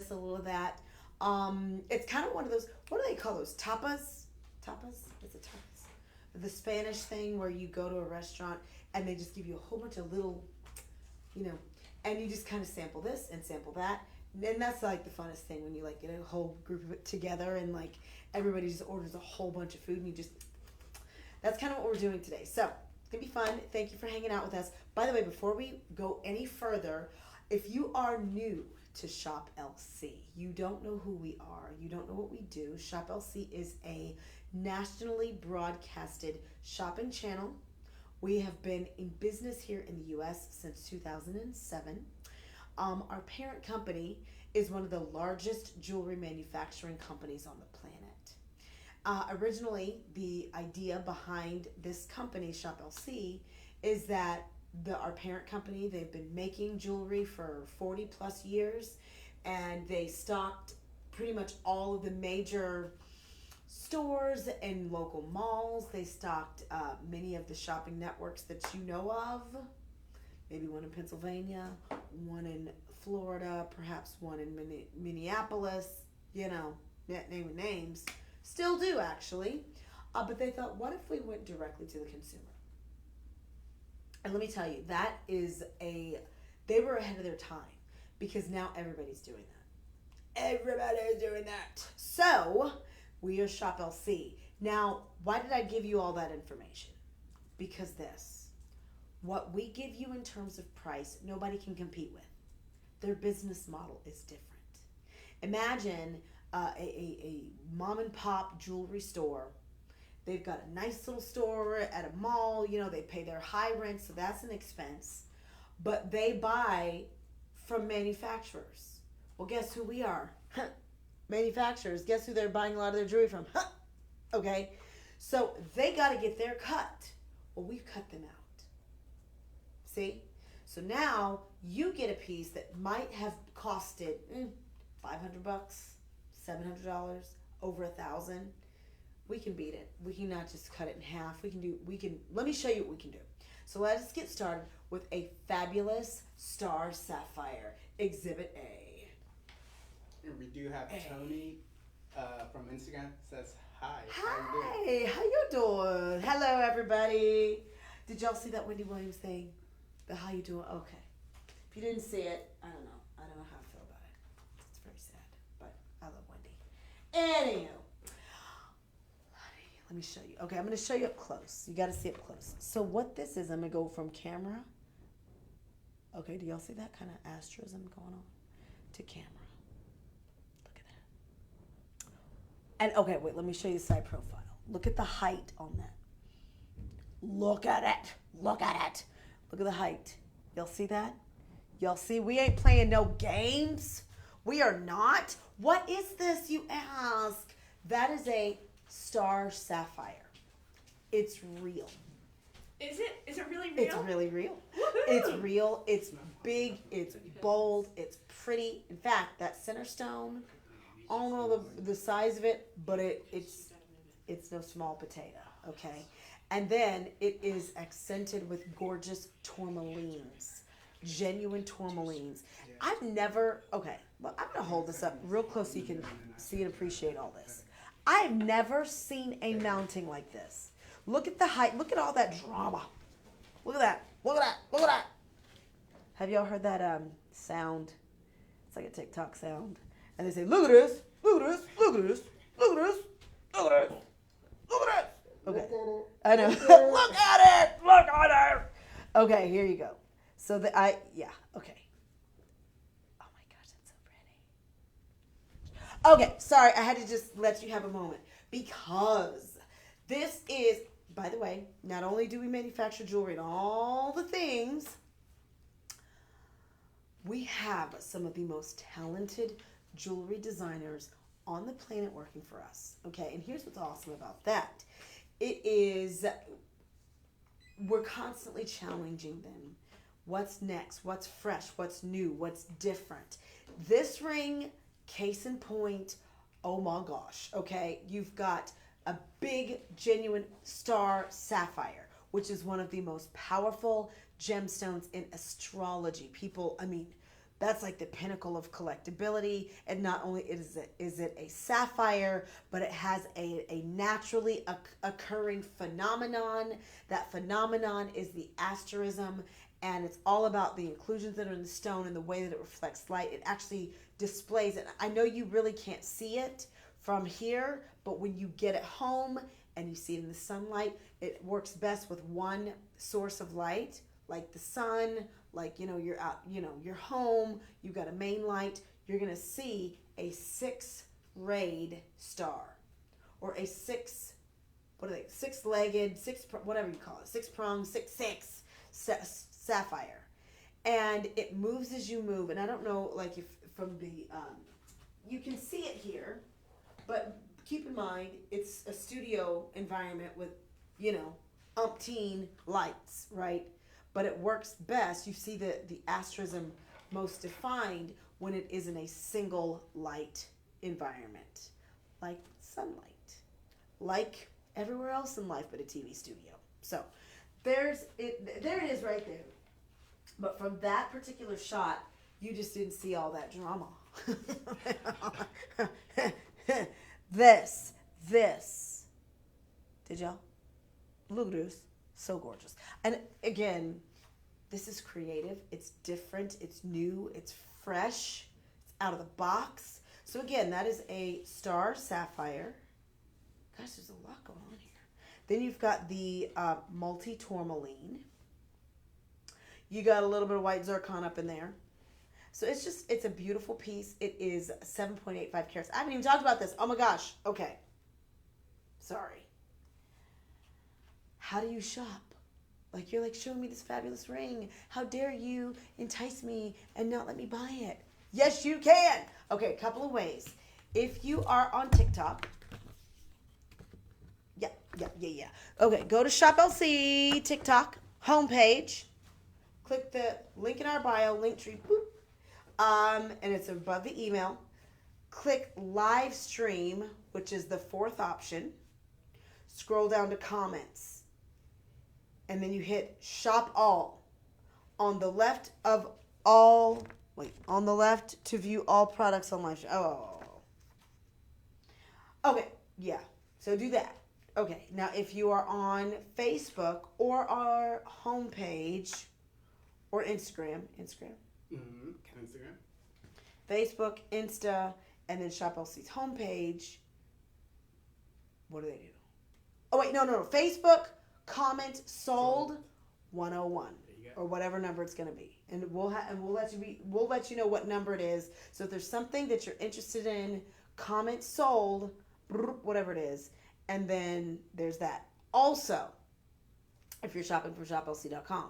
this, a little of that. It's kind of one of those, what do they call those? Tapas? Tapas? What's it tapas? The Spanish thing where you go to a restaurant and they just give you a whole bunch of little, you know, and you just kind of sample this and sample that. And that's like the funnest thing when you like get a whole group of it together and like everybody just orders a whole bunch of food and you just, that's kind of what we're doing today. So it's going to be fun. Thank you for hanging out with us. By the way, before we go any further, if you are new to Shop LC, you don't know who we are, you don't know what we do, Shop LC is a nationally broadcasted shopping channel. We have been in business here in the U.S. since 2007. Our parent company is one of the largest jewelry manufacturing companies on the planet. Originally, the idea behind this company, Shop LC, is that our parent company, they've been making jewelry for 40 plus years, and they stocked pretty much all of the major stores and local malls. They stocked many of the shopping networks that you know of. Maybe one in Pennsylvania, one in Florida, perhaps one in Minneapolis, you know, naming names. Still do, actually. But they thought, what if we went directly to the consumer? And let me tell you, they were ahead of their time because now everybody's doing that. Everybody is doing that. So, we are Shop LC. Now, why did I give you all that information? Because what we give you in terms of price, nobody can compete with. Their business model is different. Imagine a mom and pop jewelry store. They've got a nice little store at a mall. You know, they pay their high rent, so that's an expense. But they buy from manufacturers. Well, guess who we are? Manufacturers. Guess who they're buying a lot of their jewelry from? Okay. So they got to get their cut. Well, we've cut them out. See? So now you get a piece that might have costed $500, $700, over $1,000. We can beat it. We can not just cut it in half. Let me show you what we can do. So let's get started with a fabulous star sapphire, Exhibit A. And we do have Tony from Instagram says hi. Hi, how you doing? Hello, everybody. Did y'all see that Wendy Williams thing? The how you doing? Okay. If you didn't see it, I don't know. I don't know how I feel about it. It's very sad, but I love Wendy. Anywho. Let me show you. Okay, I'm going to show you up close. You got to see up close. So what this is, I'm going to go from camera. Okay, do y'all see that kind of asterism going on? To camera. Look at that. And okay, wait, let me show you the side profile. Look at the height on that. Look at it. Look at it. Look at the height. Y'all see that? Y'all see we ain't playing no games. We are not. What is this, you ask? That is a star sapphire. It's real. Is it? Is it really real? It's really real. It's real. It's big. It's bold. It's pretty. In fact, that center stone, I don't know the size of it, but it's no small potato. Okay, and then it is accented with gorgeous tourmalines, genuine tourmalines. I've never. Okay, well, I'm gonna hold this up real close so you can see and appreciate all this. I have never seen a mounting like this. Look at the height. Look at all that drama. Look at that. Look at that. Look at that. Have y'all heard that sound? It's like a TikTok sound. And they say, look at this. Look at this. Look at this. Look at this. Look at this. Look at it. Okay. I know. Look at it. Look at it. Okay, here you go. So okay. Okay, sorry, I had to just let you have a moment because this is, by the way, not only do we manufacture jewelry and all the things, we have some of the most talented jewelry designers on the planet working for us, okay? And here's what's awesome about that. We're constantly challenging them. What's next? What's fresh? What's new? What's different? This ring, case in point, oh my gosh, okay? You've got a big, genuine star sapphire, which is one of the most powerful gemstones in astrology. People, That's like the pinnacle of collectability. And not only is it a sapphire, but it has a naturally occurring phenomenon. That phenomenon is the asterism, and it's all about the inclusions that are in the stone and the way that it reflects light. It actually displays it. I know you really can't see it from here, but when you get it home and you see it in the sunlight, it works best with one source of light, like the sun, like, you're out, you're home, you've got a main light, you're going to see a 6-rayed star, or a six-legged, whatever you call it, 6-pronged, six sapphire. And it moves as you move. And I don't know, like, if from the, you can see it here, but keep in mind, it's a studio environment with, umpteen lights, right? But it works best. You see the asterism most defined when it is in a single light environment, like sunlight, like everywhere else in life but a TV studio. So there it is right there. But from that particular shot, you just didn't see all that drama. This. Did y'all? Look at this. So gorgeous. And again, this is creative. It's different. It's new. It's fresh. It's out of the box. So again, that is a star sapphire. Gosh, there's a lot going on here. Then you've got the multi-tourmaline. You got a little bit of white zircon up in there. So it's a beautiful piece. It is 7.85 carats. I haven't even talked about this. Oh my gosh. Okay. Sorry. How do you shop? Like, you're like showing me this fabulous ring. How dare you entice me and not let me buy it? Yes, you can. Okay, a couple of ways. If you are on TikTok, yeah. Okay, go to Shop LC TikTok homepage. Click the link in our bio, Linktree, boop. And it's above the email. Click live stream, which is the 4th option. Scroll down to comments. And then you hit shop all. On the left to view all products on live. Okay, yeah. So do that. Okay, now if you are on Facebook or our homepage or Instagram. Mm-hmm. Instagram. Facebook, Insta, and then Shop LC's homepage. What do they do? Oh, wait, no. Facebook, comment, sold 101 or whatever number it's going to be. And we'll let you know what number it is. So if there's something that you're interested in, comment sold, whatever it is. And then there's that. Also, if you're shopping from shoplc.com,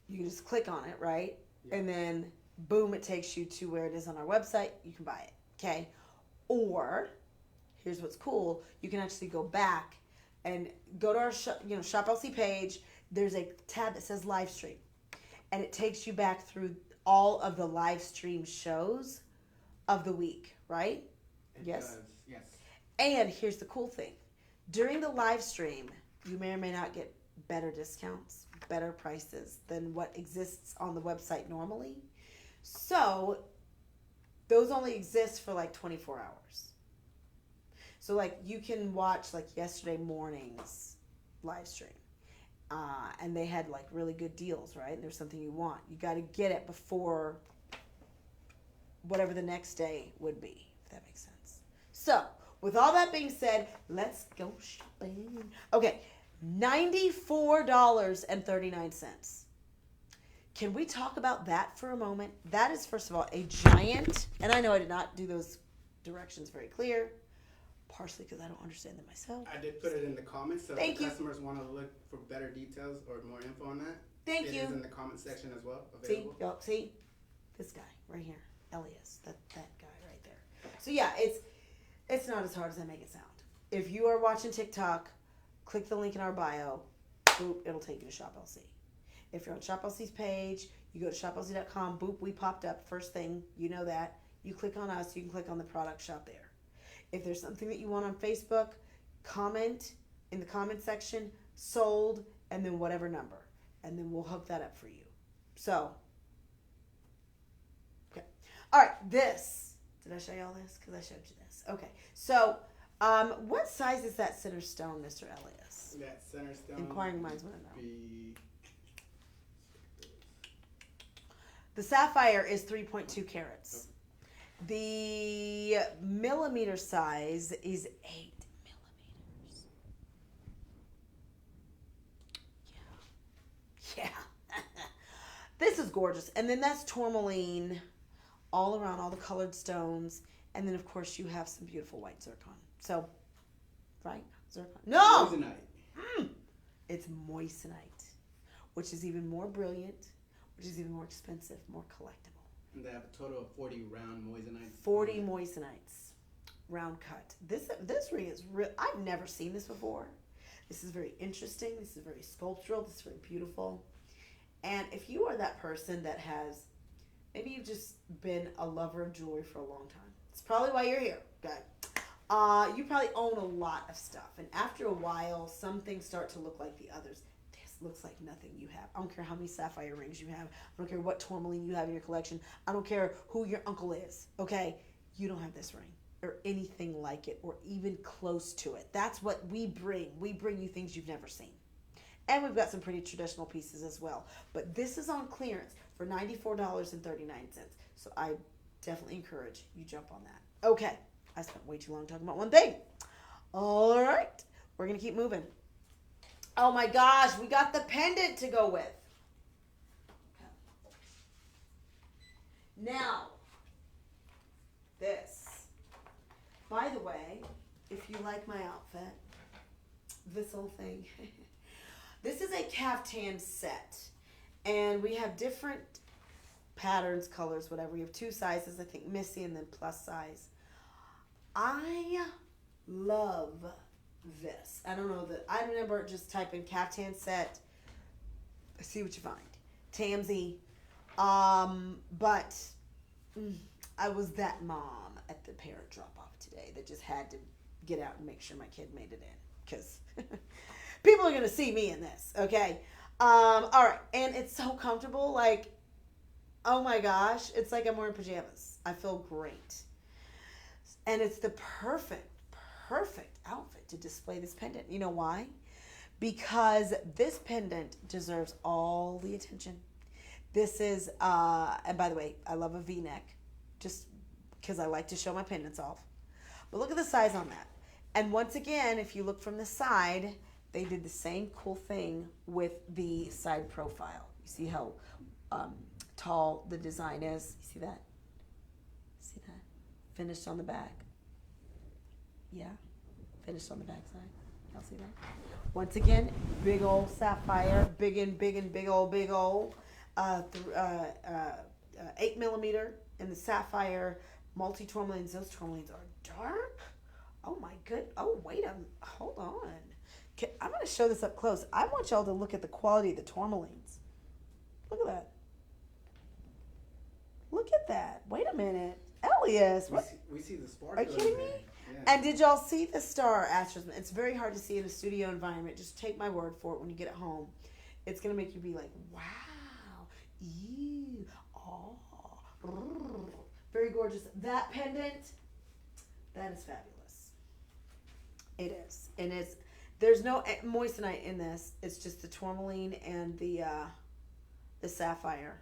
you can just click on it, right? Yeah. And then boom, it takes you to where it is on our website. You can buy it, okay? Or here's what's cool: you can actually go back and go to our Shop LC page. There's a tab that says live stream, and it takes you back through all of the live stream shows of the week, right? Yes. Does. Yes. And here's the cool thing: during the live stream, you may or may not get better discounts, better prices than what exists on the website normally. So those only exist for like 24 hours. So like you can watch like yesterday morning's live stream. And they had like really good deals, right? And there's something you want. You got to get it before whatever the next day would be, if that makes sense. So with all that being said, let's go shopping. Okay, $94.39. Can we talk about that for a moment? That is, first of all, a giant, and I know I did not do those directions very clear, partially because I don't understand them myself. I did put it in the comments, so if customers want to look for better details or more info on that. It is in the comment section as well, available. See? This guy right here, Elias, that guy right there. So yeah, it's not as hard as I make it sound. If you are watching TikTok, click the link in our bio, boop, it'll take you to Shop LC. If you're on Shop LC's page, you go to shoplc.com, boop, we popped up, first thing, you know that. You click on us, you can click on the product shop there. If there's something that you want on Facebook, comment in the comment section, sold, and then whatever number. And then we'll hook that up for you. So, All right, this. Did I show you all this? Because I showed you this. Okay, so what size is that center stone, Mr. Elias? That center stone. Inquiring minds want to know. Be... The sapphire is 3.2 carats. The millimeter size is 8 millimeters. Yeah. This is gorgeous. And then that's tourmaline all around, all the colored stones. And then, of course, you have some beautiful white zircon. So, right? Zircon. No! Moissanite. It's moissanite, which is even more brilliant, which is even more expensive, more collectible. And they have a total of 40 round moissanites. 40 moissanites, round cut. This ring is real. I've never seen this before. This is very interesting. This is very sculptural. This is very beautiful. And if you are that person that has, maybe you've just been a lover of jewelry for a long time. It's probably why you're here. Okay. You probably own a lot of stuff. And after a while, some things start to look like the others. Looks like nothing you have. I don't care how many sapphire rings you have. I don't care what tourmaline you have in your collection. I don't care who your uncle is. Okay? You don't have this ring or anything like it or even close to it. That's what we bring. We bring you things you've never seen. And we've got some pretty traditional pieces as well. But this is on clearance for $94.39. So I definitely encourage you jump on that. Okay. I spent way too long talking about one thing. All right. We're going to keep moving. Oh my gosh, we got the pendant to go with. Okay. Now, this. By the way, if you like my outfit, this whole thing. This is a caftan set. And we have different patterns, colors, whatever. We have 2 sizes, I think Missy and then plus size. I love this. I don't know that. I remember just typing caftan set. See what you find. Tamsy. But I was that mom at the parent drop off today that just had to get out and make sure my kid made it in. Because people are going to see me in this. Okay. All right. And it's so comfortable. Like, oh my gosh. It's like I'm wearing pajamas. I feel great. And it's the perfect outfit to display this pendant. You know why? Because this pendant deserves all the attention. This is, and by the way, I love a V-neck, just because I like to show my pendants off. But look at the size on that. And once again, if you look from the side, they did the same cool thing with the side profile. You see how tall the design is? You see that? See that? Finished on the back. Yeah. Finished on the back side. Y'all see that? Once again, big old sapphire. Big old. 8 millimeter in the sapphire. Multi-tourmalines. Those tourmalines are dark. Oh my good. Oh, wait a minute. Hold on. I'm going to show this up close. I want y'all to look at the quality of the tourmalines. Look at that. Look at that. Wait a minute. Elias. We see the sparkle. Are you kidding me? Yeah. And did y'all see the star astros? It's very hard to see in a studio environment. Just take my word for it when you get it home. It's going to make you be like, wow. Ew. Oh. Very gorgeous. That pendant, that is fabulous. It is. And there's no moissanite in this. It's just the tourmaline and the sapphire.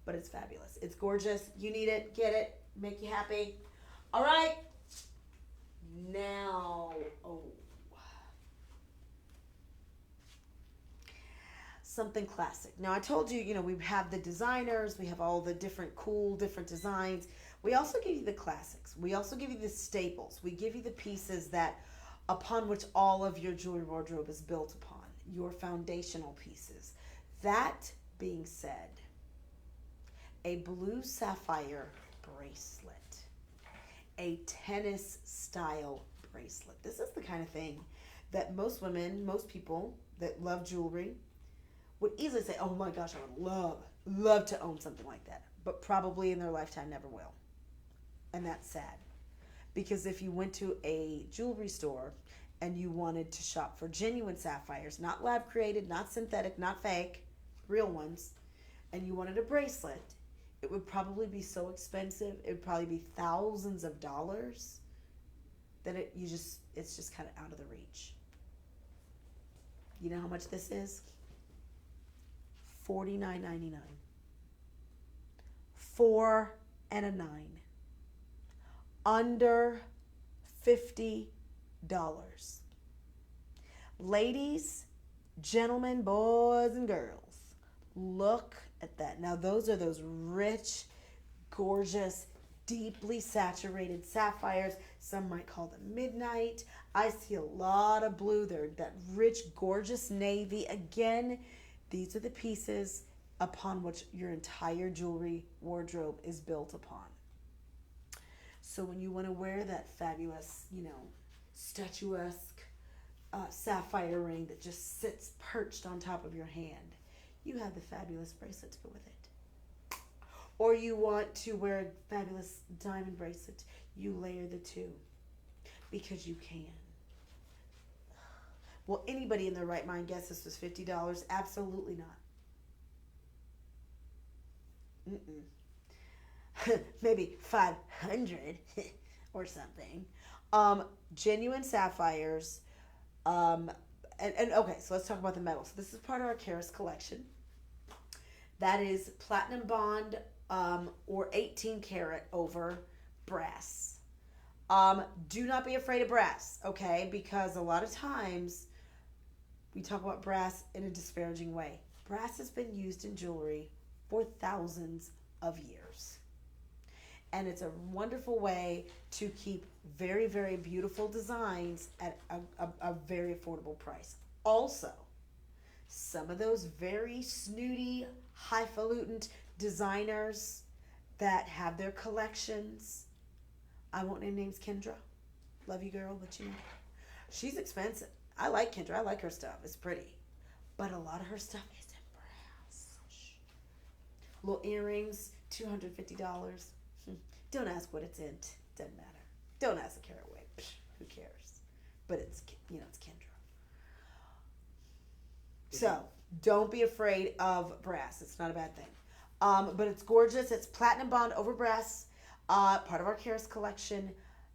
But it's fabulous. It's gorgeous. You need it. Get it. Make you happy. All right. Now, something classic. Now, I told you, we have the designers. We have all the different designs. We also give you the classics. We also give you the staples. We give you the pieces that upon which all of your jewelry wardrobe is built upon, your foundational pieces. That being said, a blue sapphire bracelet, a tennis style bracelet. This is the kind of thing that most women, most people that love jewelry would easily say, oh my gosh, I would love to own something like that, but probably in their lifetime never will. And that's sad. Because if you went to a jewelry store and you wanted to shop for genuine sapphires, not lab created, not synthetic, not fake, real ones, and you wanted a bracelet, it would probably be so expensive. It would probably be thousands of dollars that it's just kind of out of the reach. You know how much this is? $49.99. 4 and a 9. Under $50. Ladies, gentlemen, boys, and girls, look at that. Now, those are those rich, gorgeous, deeply saturated sapphires. Some might call them midnight. I see a lot of blue there. That rich, gorgeous navy. Again, these are the pieces upon which your entire jewelry wardrobe is built upon. So when you want to wear that fabulous, statuesque sapphire ring that just sits perched on top of your hand, you have the fabulous bracelet to go with it. Or you want to wear a fabulous diamond bracelet, you layer the two because you can. Will anybody in their right mind guess this was $50? Absolutely not. Maybe 500 or something. Genuine sapphires. And okay, so let's talk about the metal. So this is part of our Karis collection. That is platinum bond or 18 karat over brass. Do not be afraid of brass, okay? Because a lot of times we talk about brass in a disparaging way. Brass has been used in jewelry for thousands of years. And it's a wonderful way to keep very, very beautiful designs at a very affordable price. Also, some of those very snooty, highfalutin designers that have their collections, I won't name names, Kendra. Love you, girl, but she's expensive. I like Kendra. I like her stuff. It's pretty. But a lot of her stuff is in brass. Little earrings, $250. Don't ask what it's in. Doesn't matter. Don't ask the carat weight. Who cares? But it's Kendra. So don't be afraid of brass. It's not a bad thing. But it's gorgeous. It's platinum bond over brass. Part of our Karis collection.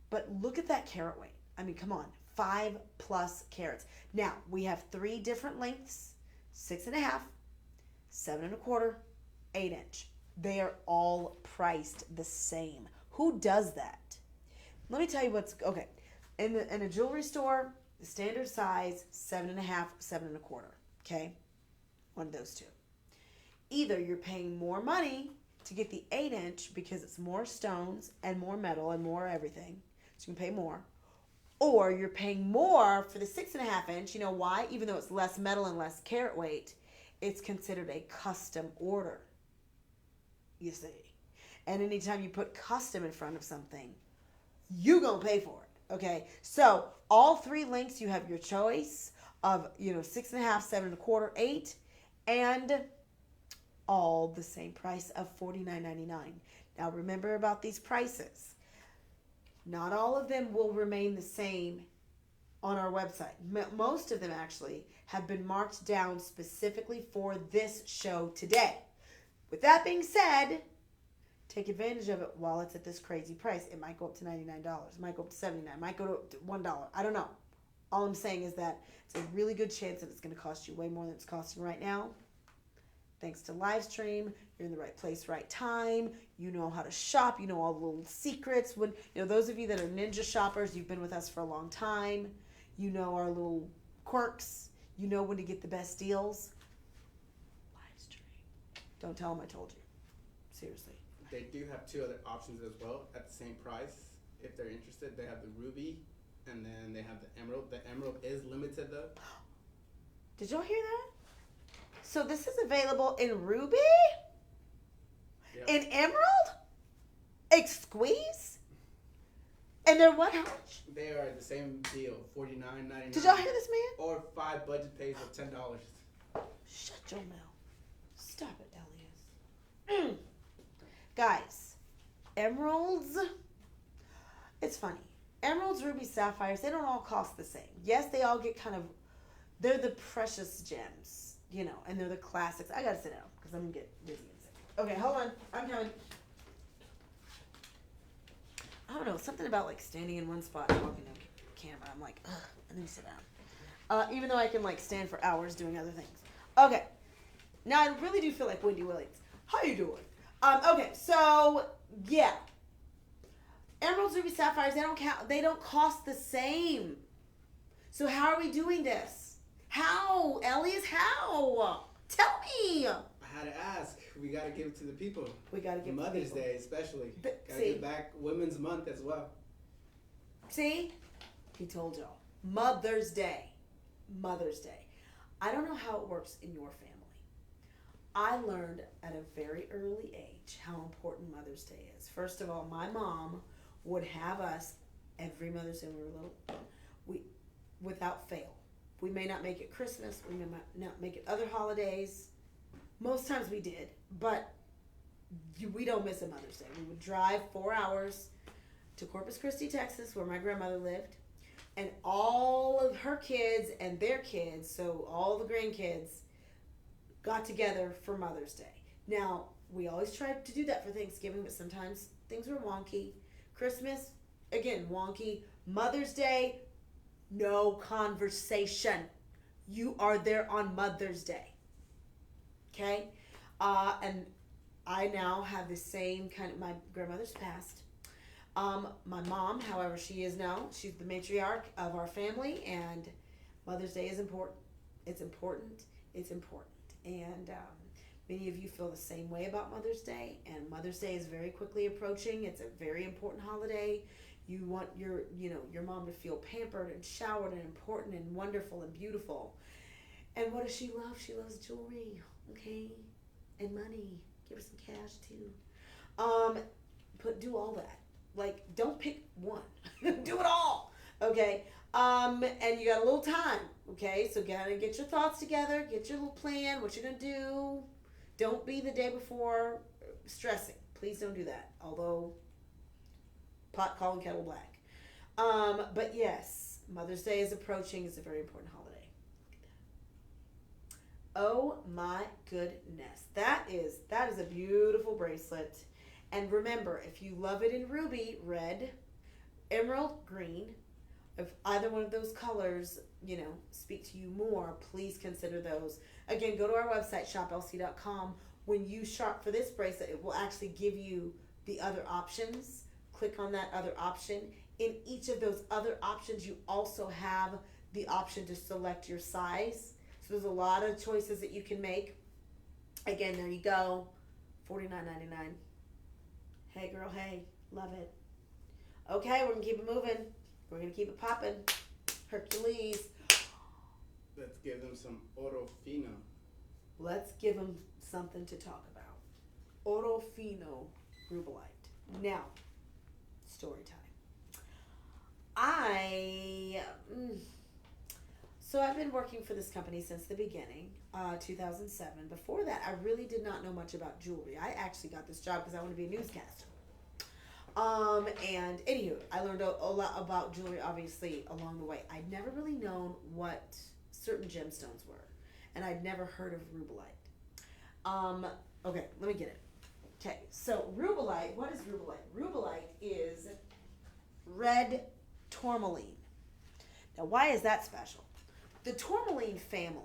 But look at that carat weight. I mean, come on. 5+ carats. Now, we have 3 different lengths. 6.5, 7.25, 8 inch. They are all priced the same. Who does that? Let me tell you what's okay. In a jewelry store, the standard size 7.5, 7.25. Okay, one of those two. Either you're paying more money to get the 8 inch because it's more stones and more metal and more everything, so you can pay more, or you're paying more for the 6.5 inch. You know why? Even though it's less metal and less carat weight, it's considered a custom order. You see. And anytime you put custom in front of something, you gonna pay for it. Okay. So all 3 lengths, you have your choice of 6.5, 7.25, 8, and all the same price of $49.99. Now remember about these prices. Not all of them will remain the same on our website. Most of them actually have been marked down specifically for this show today. With that being said, take advantage of it while it's at this crazy price. It might go up to $99. It might go up to $79. It might go to $1. I don't know. All I'm saying is that it's a really good chance that it's going to cost you way more than it's costing right now. Thanks to live stream, you're in the right place, right time. You know how to shop. You know all the little secrets. When those of you that are ninja shoppers, you've been with us for a long time. You know our little quirks. You know when to get the best deals. Live stream. Don't tell them I told you. Seriously. They do have 2 other options as well at the same price. If they're interested, they have the ruby and then they have the emerald. The emerald is limited though. Did y'all hear that? So this is available in ruby? Yep. In emerald? Exquise? And they're what? How much? They are the same deal, $49.99. Did y'all hear this, man? Or 5 budget pays of $10. Shut your mouth. Stop it, Elias. Guys, emeralds, it's funny. Emeralds, rubies, sapphires, they don't all cost the same. Yes, they all get they're the precious gems, and they're the classics. I gotta sit down because I'm gonna get busy in a second. Okay, hold on. I'm coming. I don't know, something about like standing in one spot and talking to camera. I'm like, ugh, I need to sit down. Even though I can like stand for hours doing other things. Okay. Now I really do feel like Wendy Williams. How you doing? Okay, so yeah. Emeralds, ruby, sapphires, they don't cost the same. So how are we doing this? How? Elias, how? Tell me. I had to ask. We gotta give it to the people. We gotta give Mother's to the people. Day especially. But, Gotta see? give back Women's Month as well. See? He told y'all. Mother's Day. Mother's Day. I don't know how it works in your family. I learned at a very early age how important Mother's Day is. First of all, my mom would have us every Mother's Day when we were little, without fail. We may not make it Christmas, we may not make it other holidays. Most times we did, but we don't miss a Mother's Day. We would drive 4 hours to Corpus Christi, Texas, where my grandmother lived, and all of her kids and their kids, so all the grandkids, got together for Mother's Day. Now, we always tried to do that for Thanksgiving, but sometimes things were wonky. Christmas, again, wonky. Mother's Day, no conversation. You are there on Mother's Day. Okay? And I now have the same kind of, my grandmother's passed. My mom, however, she's the matriarch of our family, and Mother's Day is important. It's important. It's important. And many of you feel the same way about Mother's Day, and Mother's Day is very quickly approaching. It's a very important holiday. You want your mom to feel pampered and showered and important and wonderful and beautiful. And what does she love? She loves jewelry, okay, and money. Give her some cash too. Do all that. Like, don't pick one. Do it all, okay? And you got a little time, okay? So gotta get your thoughts together, get your little plan, what you're gonna do. Don't be the day before stressing. Please don't do that. Although, pot calling kettle black. But yes, Mother's Day is approaching. It's a very important holiday. Oh my goodness. That is a beautiful bracelet. And remember, if you love it in ruby, red, emerald, green, if either one of those colors, speak to you more, please consider those. Again, go to our website, shoplc.com. When you shop for this bracelet, it will actually give you the other options. Click on that other option. In each of those other options, you also have the option to select your size. So there's a lot of choices that you can make. Again, there you go. $49.99. Hey girl, hey. Love it. Okay, we're going to keep it moving. We're going to keep it popping. Hercules. Let's give them some oro fino. Let's give them something to talk about. Oro fino rubelite. Now, story time. So I've been working for this company since the beginning, 2007. Before that, I really did not know much about jewelry. I actually got this job because I wanted to be a newscaster. And anywho, I learned a lot about jewelry, obviously, along the way. I'd never really known what certain gemstones were, and I'd never heard of rubelite. Okay, let me get it. Okay, so rubelite, what is rubelite? Rubelite is red tourmaline. Now, why is that special? The tourmaline family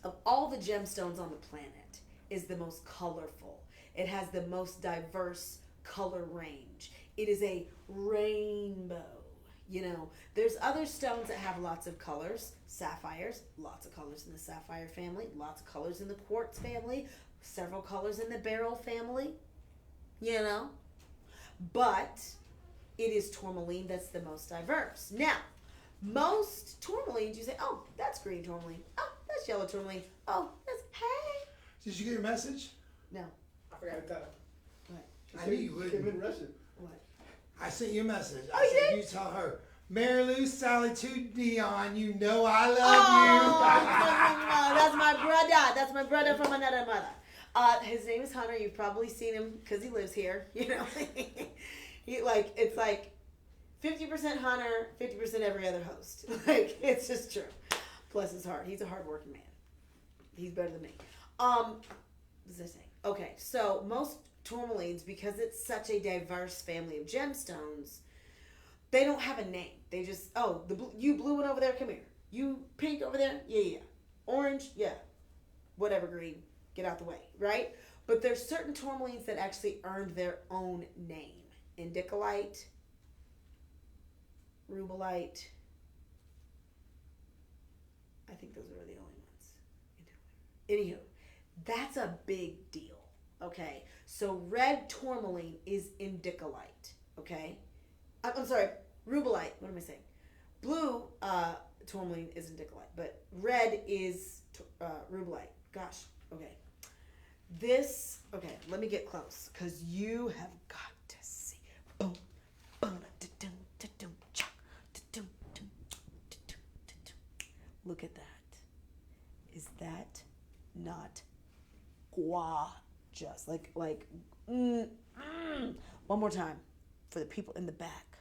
of all the gemstones on the planet is the most colorful. It has the most diverse color range. It is a rainbow. There's other stones that have lots of colors. Sapphires, lots of colors in the sapphire family, lots of colors in the quartz family, several colors in the beryl family, But it is tourmaline that's the most diverse. Now, most tourmalines, you say, oh, that's green tourmaline. Oh, that's yellow tourmaline. Oh, that's, hey. Did you get your message? No. I forgot to tell her. What? I knew you would. Came in Russian. What? I sent you a message. Oh, you said did? you tell her, Mary Lou, Sally, to Dionne, you know I love Oh, that's my brother. That's my brother from another mother. His name is Hunter. You've probably seen him because he lives here. It's like 50% Hunter, 50% every other host. It's just true. Bless his heart. He's a hardworking man. He's better than me. What was I saying? Okay, so most tourmalines, because it's such a diverse family of gemstones, they don't have a name. They just, oh, you blue one over there, come here. You pink over there, yeah, yeah. Orange, yeah. Whatever green, get out the way, right? But there's certain tourmalines that actually earned their own name. Indicolite, rubellite. I think those are the only ones. Anywho, that's a big deal. Okay, so red tourmaline is indicolite. Okay, I'm sorry, rubellite. What am I saying? Blue tourmaline is indicolite, but red is rubellite. Gosh, okay. Okay, let me get close because you have got to see. Boom, boom, da-dum, da-dum, cha, da-dum, dum, da-dum, da-dum. Look at that. Is that not gorgeous? One more time for the people in the back.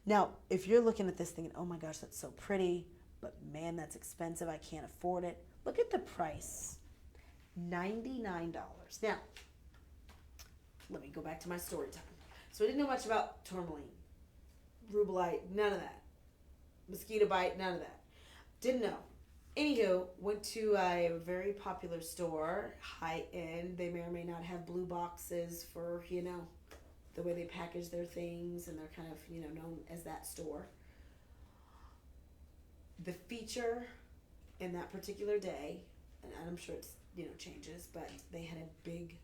Now, if you're looking at this thing and, oh my gosh, that's so pretty, but man, that's expensive, I can't afford it. Look at the price. $99. Now, let me go back to my story time. So I didn't know much about tourmaline, rubellite, none of that. Mosquito bite, none of that. Didn't know. Anywho, went to a very popular store, high end. They may or may not have blue boxes for, the way they package their things, and they're kind of, known as that store. The feature in that particular day, and I'm sure it's, changes, but they had a big,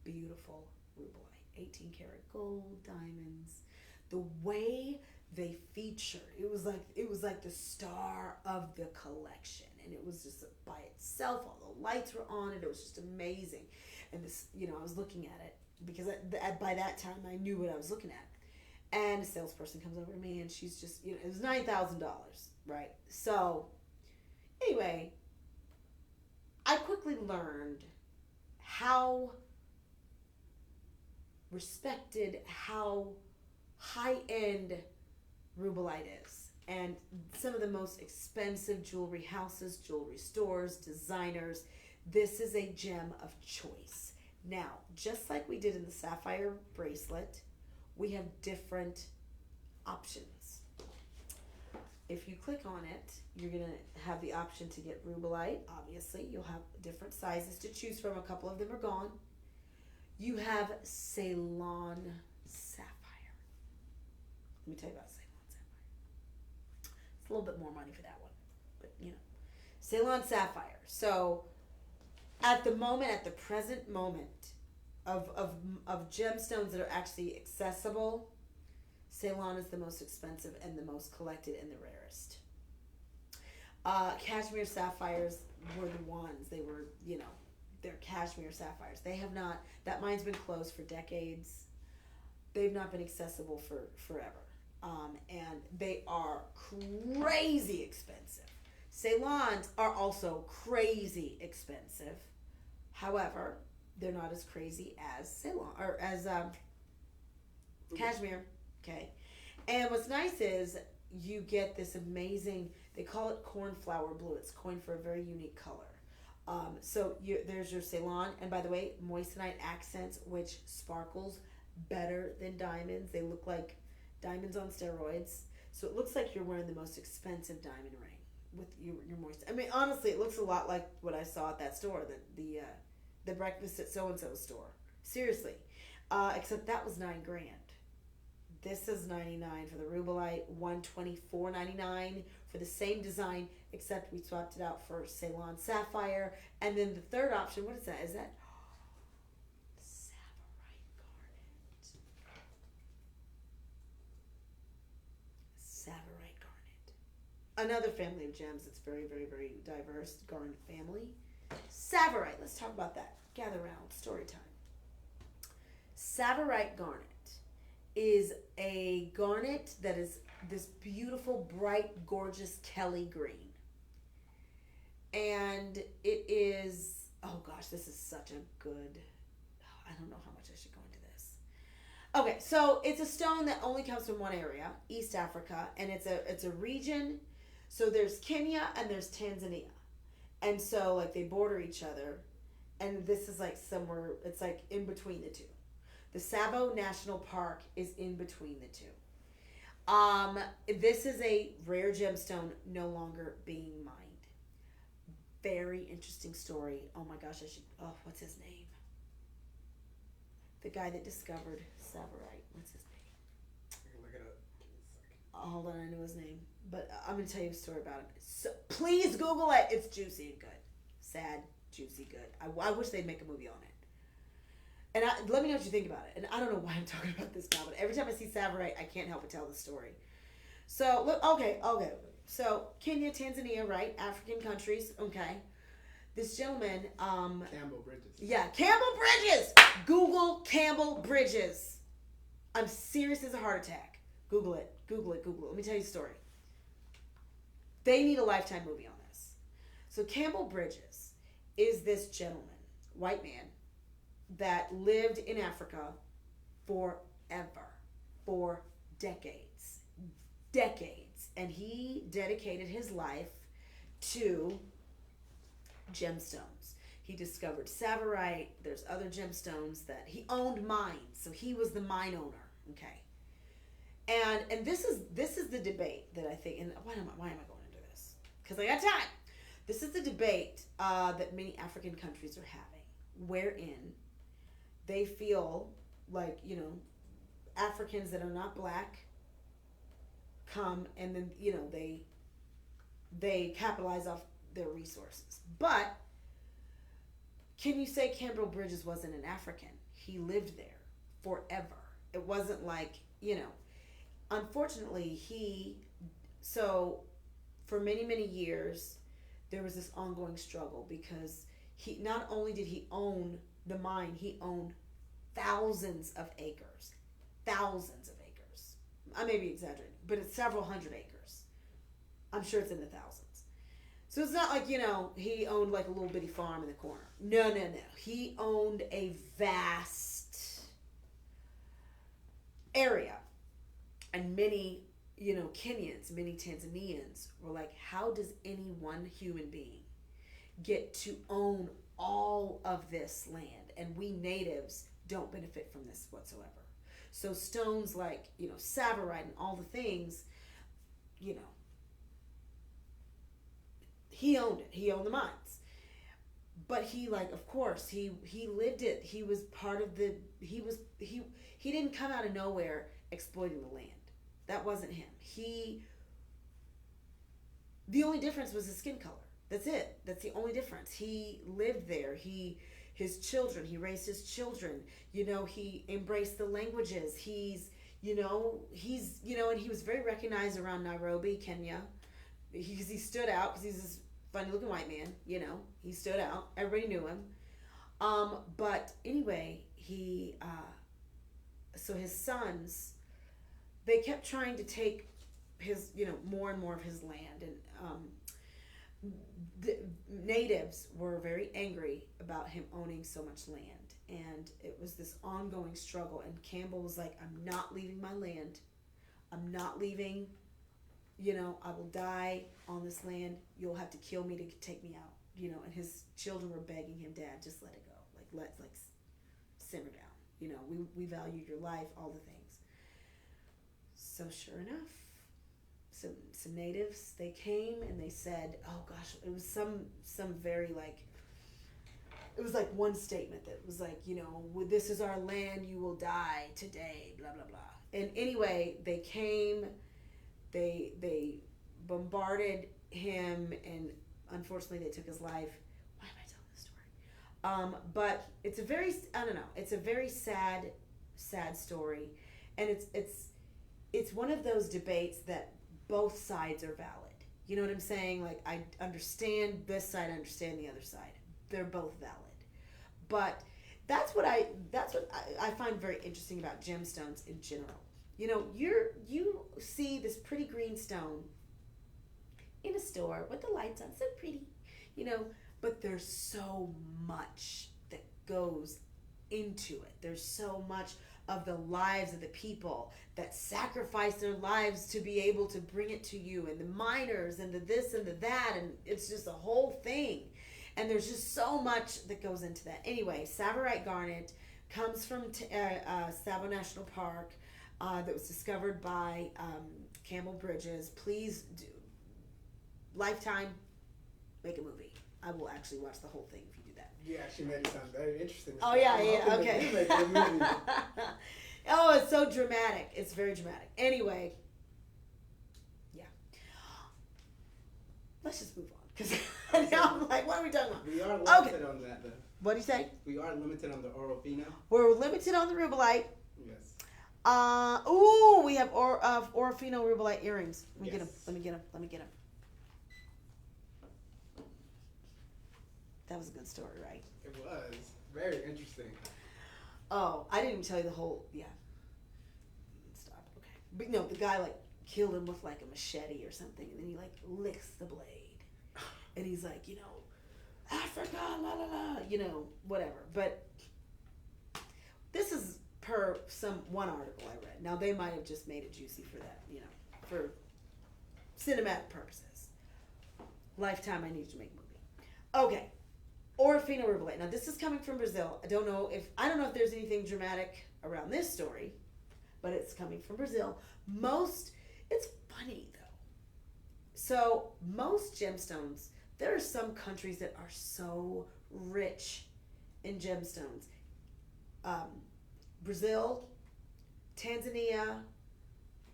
beautiful rubellite, 18 karat gold, diamonds. The way they featured, it was like the star of the collection, and it was just by itself. All the lights were on it. It was just amazing. And this, I was looking at it because by that time I knew what I was looking at. And a salesperson comes over to me, and she's just, it was $9,000, right? So anyway, I quickly learned how respected, how high-end rubellite is. And some of the most expensive jewelry houses, jewelry stores, designers, this is a gem of choice. Now, just like we did in the sapphire bracelet, we have different options. If you click on it, you're going to have the option to get rubellite. Obviously, you'll have different sizes to choose from. A couple of them are gone. You have Ceylon sapphire. Let me tell you about Ceylon sapphire. It's a little bit more money for that one, but Ceylon sapphire. So, at the present moment of gemstones that are actually accessible, Ceylon is the most expensive and the most collected and the rarest. Cashmere sapphires were the ones. They were, they're cashmere sapphires. They have not, that mine's been closed for decades. They've not been accessible for forever. And they are crazy expensive. Ceylons are also crazy expensive. However, they're not as crazy as Ceylon, or as cashmere. Okay, and what's nice is you get this amazing, they call it cornflower blue. It's coined for a very unique color. So there's your Ceylon, and by the way, moissanite accents, which sparkles better than diamonds. They look like diamonds on steroids. So it looks like you're wearing the most expensive diamond ring with your moist. I mean, honestly, it looks a lot like what I saw at that store, the breakfast at so-and-so store. Seriously. Except that was $9,000. This is $99 for the rubellite, $124.99 for the same design, except we swapped it out for Ceylon sapphire. And then the third option, what is that? Is that Savorite garnet? Savorite garnet. Another family of gems that's very, very, very diverse, garnet family. Savorite, let's talk about that. Gather around, story time. Savorite garnet is a garnet that is this beautiful, bright, gorgeous Kelly green. And it is, oh gosh, this is such a good, I don't know how much I should go into this. Okay, so it's a stone that only comes from one area, East Africa, and it's a region. So there's Kenya and there's Tanzania. And so like they border each other. and this is like somewhere, it's like in between the two. The Savo National Park is in between the two. This is a rare gemstone no longer being mined. Very interesting story. Oh my gosh, what's his name? The guy that discovered Savarite. What's his name? I can look it up. Give me a second. Hold on, I know his name. But I'm going to tell you a story about him. So, please Google it. It's juicy and good. Sad, juicy, good. I wish they'd make a movie on it. And let me know what you think about it. And I don't know why I'm talking about this now, but every time I see Savarite, I can't help but tell the story. So, look, okay. So, Kenya, Tanzania, right? African countries, okay. This gentleman, Campbell Bridges. yeah, Campbell Bridges! Google Campbell Bridges. I'm serious as a heart attack. Google it. Let me tell you a story. They need a Lifetime movie on this. So Campbell Bridges is this gentleman, white man, that lived in Africa forever, for decades. And he dedicated his life to gemstones. He discovered Savarite. There's other gemstones that he owned mines, so he was the mine owner. Okay, and this is the debate that I think. And why am I going into this? Because I got time. This is the debate that many African countries are having, wherein they feel like, Africans that are not black come and then they capitalize off their resources. But can you say Campbell Bridges wasn't an African? He lived there forever. It wasn't like, unfortunately, so for many, many years, there was this ongoing struggle because he not only did he own the mine, he owned thousands of acres. I may be exaggerating, but it's several hundred acres. I'm sure it's in the thousands. So it's not like, he owned like a little bitty farm in the corner. No. He owned a vast area. And many, Kenyans, many Tanzanians were like, how does any one human being get to own all of this land? And we natives don't benefit from this whatsoever. So stones like, Savarite and all the things, he owned it. He owned the mines. But he, of course, he lived it. He was part of he didn't come out of nowhere exploiting the land. That wasn't him. The only difference was his skin color. That's it. That's the only difference. He lived there. His children, he raised his children. He embraced the languages. And he was very recognized around Nairobi, Kenya. He stood out because he's this funny looking white man, he stood out. Everybody knew him. But anyway, so his sons, they kept trying to take his, more and more of his land. And the natives were very angry about him owning so much land. And it was this ongoing struggle. And Campbell was like, I'm not leaving my land. I'm not leaving. I will die on this land. You'll have to kill me to take me out. And his children were begging him, Dad, just let it go. Let's simmer down. We value your life, all the things. So sure enough, some natives, they came and they said, oh gosh, it was some very it was like one statement that was like, this is our land, you will die today, blah, blah, blah. And anyway, they came, they bombarded him, and unfortunately they took his life. Why am I telling this story? But it's a very, it's a very sad story. And it's one of those debates that both sides are valid. You know what I'm saying? I understand this side, I understand the other side. They're both valid. But that's what I find very interesting about gemstones in general. You see this pretty green stone in a store with the lights on, so pretty, but there's so much that goes into it. There's so much of the lives of the people that sacrifice their lives to be able to bring it to you, and the miners and the this and the that, and it's just a whole thing. And there's just so much that goes into that. Anyway, Savarite garnet comes from Savo National Park that was discovered by Campbell Bridges. Please do. Lifetime, make a movie. I will actually watch the whole thing if you do that. You actually made it sound very interesting. Oh, yeah, I'm yeah, hoping that okay. you make a movie. Oh, it's so dramatic. It's very dramatic. Anyway, yeah. Let's just move on. Because now I'm like, what are we talking about? We are limited on that, though. What do you say? We are limited on the Orofino. We're limited on the rubellite. Yes. We have Orofino rubellite earrings. Let me get them. Let me get them. That was a good story, right? It was very interesting. Oh, I didn't even tell you the whole. Yeah. Stop. Okay. But no, the guy like killed him with like a machete or something, and then he like licks the blade, and he's like, Africa, la la la, whatever. But this is per one article I read. Now they might have just made it juicy for that, for cinematic purposes. Lifetime, I need to make a movie. Okay. Orofino rubellite. Now this is coming from Brazil. I don't know if there's anything dramatic around this story, but it's coming from Brazil. It's funny though. So most gemstones, there are some countries that are so rich in gemstones. Brazil, Tanzania,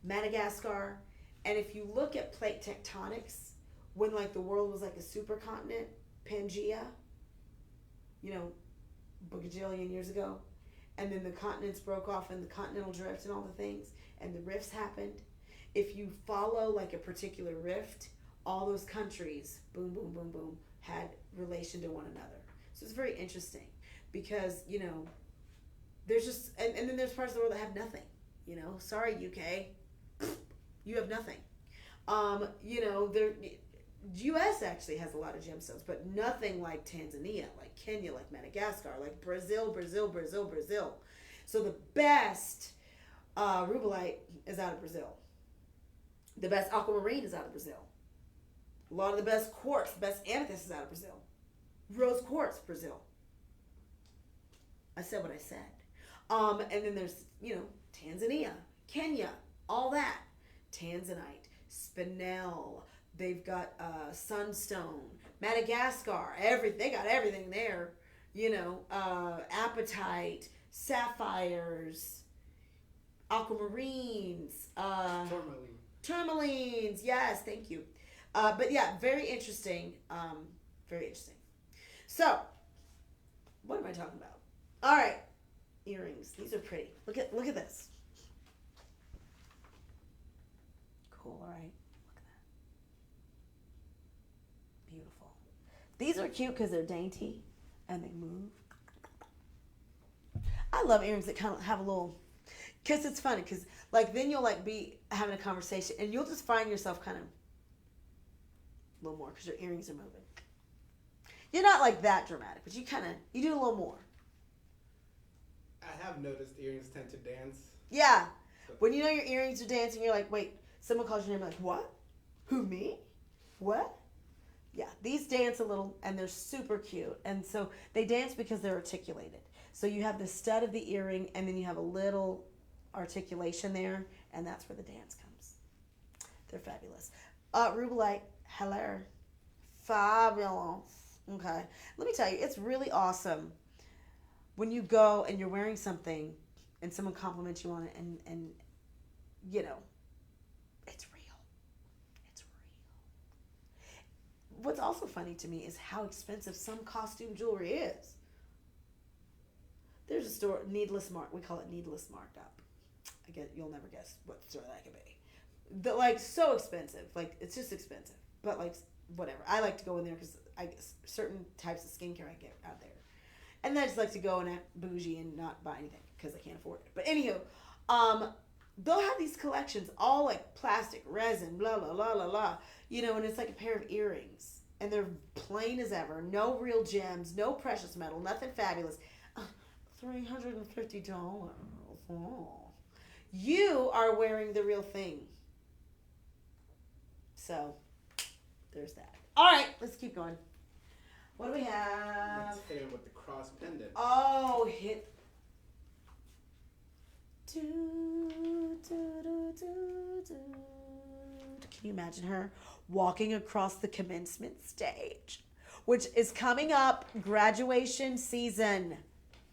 Madagascar, and if you look at plate tectonics, when like the world was like a supercontinent, Pangea, bajillion years ago, and then the continents broke off and the continental drift and all the things, and the rifts happened. If you follow like a particular rift, all those countries, boom, boom, boom, boom, had relation to one another. So it's very interesting because, there's just, and then there's parts of the world that have nothing, sorry, UK, you have nothing. U.S. actually has a lot of gemstones, but nothing like Tanzania, like Kenya, like Madagascar, like Brazil. So the best rubellite is out of Brazil. The best aquamarine is out of Brazil. A lot of the best quartz, best amethyst is out of Brazil. Rose quartz, Brazil. I said what I said. And then there's, Tanzania, Kenya, all that. Tanzanite, spinel. They've got sunstone, Madagascar. They got everything there. Apatite, sapphires, aquamarines, tourmalines. Yes, thank you. But yeah, very interesting. Very interesting. So, what am I talking about? All right, earrings. These are pretty. Look at this. Cool. All right. Beautiful. These are cute because they're dainty and they move. I love earrings that kind of have a little, because it's funny because like then you'll like be having a conversation and you'll just find yourself kind of a little more because your earrings are moving. You're not like that dramatic, but you do a little more. I have noticed earrings tend to dance. Yeah. When your earrings are dancing, you're like, wait, someone calls your name, like, what? Who, me? What? Yeah, these dance a little, and they're super cute. And so they dance because they're articulated. So you have the stud of the earring, and then you have a little articulation there, and that's where the dance comes. They're fabulous. Rubellite, hello. Fabulous. Okay. Let me tell you, it's really awesome when you go and you're wearing something, and someone compliments you on it, and it's real. What's also funny to me is how expensive some costume jewelry is. There's a store, Needless Mark. We call it Needless Marked Up. I guess you'll never guess what store that could be. But like so expensive. Like it's just expensive. But like whatever. I like to go in there because I guess certain types of skincare I get out there. And then I just like to go and act bougie and not buy anything because I can't afford it. But anywho, they'll have these collections all like plastic, resin, blah, blah, blah, blah, blah. And it's like a pair of earrings. And they're plain as ever. No real gems, no precious metal, nothing fabulous. $350. Oh. You are wearing the real thing. So, there's that. All right, let's keep going. What do we have? Let's hit him with the cross pendant. Oh, hit. Do, do, do, do, do. Can you imagine her walking across the commencement stage, which is coming up? Graduation season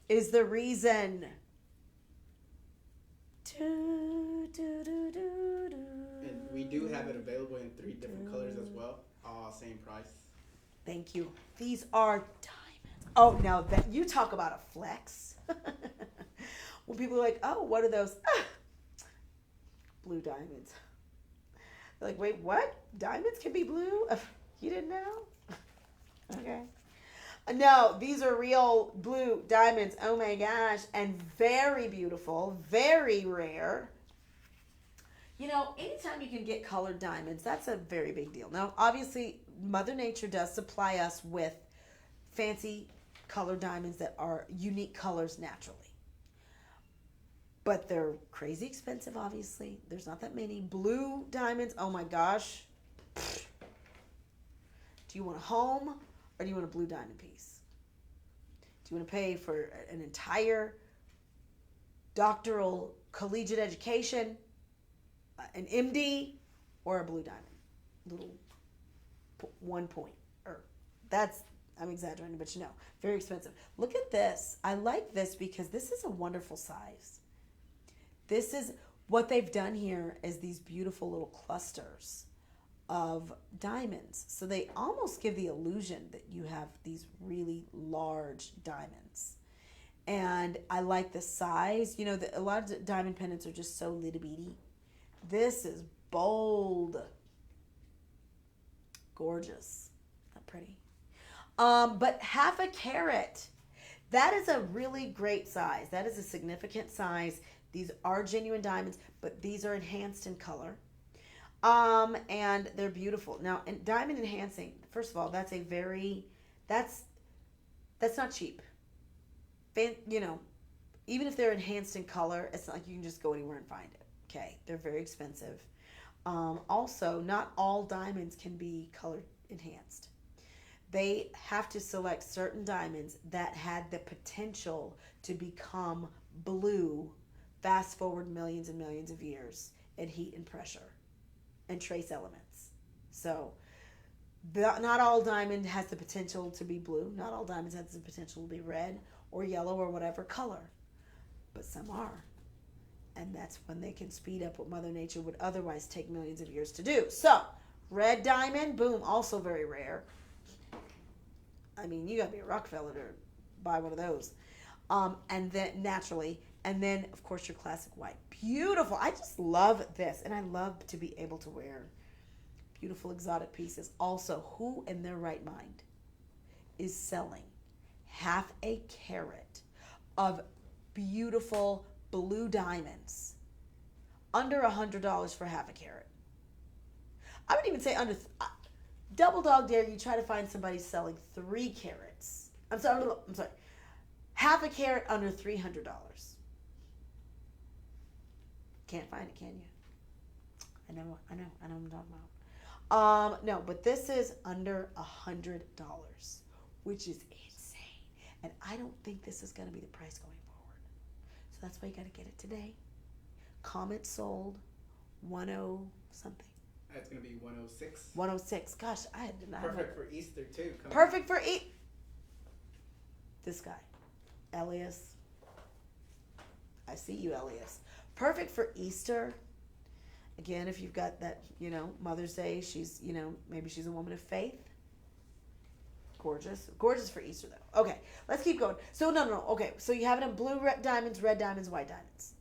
is the reason. Do, do, do, do, do. And we do have it available in 3 different colors as well. All same price. Thank you. These are diamonds. Oh, now that you talk about a flex. When people are like, oh, what are those? Ah, blue diamonds. They're like, wait, what? Diamonds can be blue? You didn't know? Okay. No, these are real blue diamonds. Oh my gosh. And very beautiful, very rare. You know, anytime you can get colored diamonds, that's a very big deal. Now, obviously, Mother Nature does supply us with fancy colored diamonds that are unique colors naturally. But they're crazy expensive, obviously. There's not that many. Blue diamonds, oh my gosh. Do you want a home or do you want a blue diamond piece? Do you want to pay for an entire doctoral collegiate education, an MD, or a blue diamond? Little 1 point. Or that's, I'm exaggerating, but you know, very expensive. Look at this. I like this because this is a wonderful size. This is what they've done here is these beautiful little clusters of diamonds. So they almost give the illusion that you have these really large diamonds. And I like the size. You know, a lot of diamond pendants are just so little bitty. This is bold. Gorgeous. Not pretty. But 1/2 carat. That is a really great size. That is a significant size. These are genuine diamonds, but these are enhanced in color. And they're beautiful. Now, diamond enhancing, first of all, that's not cheap. You know, even if they're enhanced in color, it's not like you can just go anywhere and find it. Okay, they're very expensive. Also, not all diamonds can be color enhanced. They have to select certain diamonds that had the potential to become blue fast forward millions and millions of years in heat and pressure and trace elements. So not all diamond has the potential to be blue. Not all diamonds has the potential to be red or yellow or whatever color. But some are. And that's when they can speed up what Mother Nature would otherwise take millions of years to do. So, red diamond, boom, also very rare. I mean, you got to be a Rockefeller to buy one of those. And then naturally, and then of course your classic white. Beautiful. I just love this, and I love to be able to wear beautiful exotic pieces. Also, who in their right mind is selling 1/2 carat of beautiful blue diamonds under $100 for 1/2 carat? I would even say under. Double dog dare you try to find somebody selling 3 carats. I'm sorry. 1/2 carat under $300. Can't find it, can you? I know what I'm talking about. No, but this is under $100, which is insane. And I don't think this is going to be the price going forward. So that's why you got to get it today. Comment sold 10 something. It's going to be 106. 106. Gosh, I did not. Perfect for Easter too. Perfect for this guy, Elias. I see you, Elias. Perfect for Easter. Again, if you've got that, Mother's Day, she's, maybe she's a woman of faith. Gorgeous. Gorgeous for Easter, though. Okay, let's keep going. So, no. Okay, so you have it in blue red diamonds, white diamonds.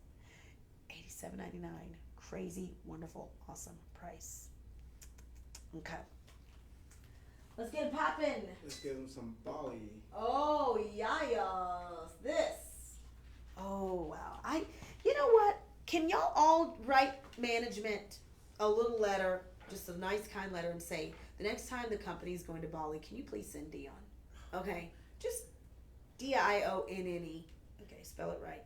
$87.99. Crazy, wonderful, awesome price. Okay. Let's get it poppin'. Let's give them some Bali. Oh, yayas. This. Oh, wow. You know what? Can y'all all write management a little letter, just a nice, kind letter, and say, the next time the company is going to Bali, can you please send Dionne? Okay? Just Dionne. Okay, spell it right.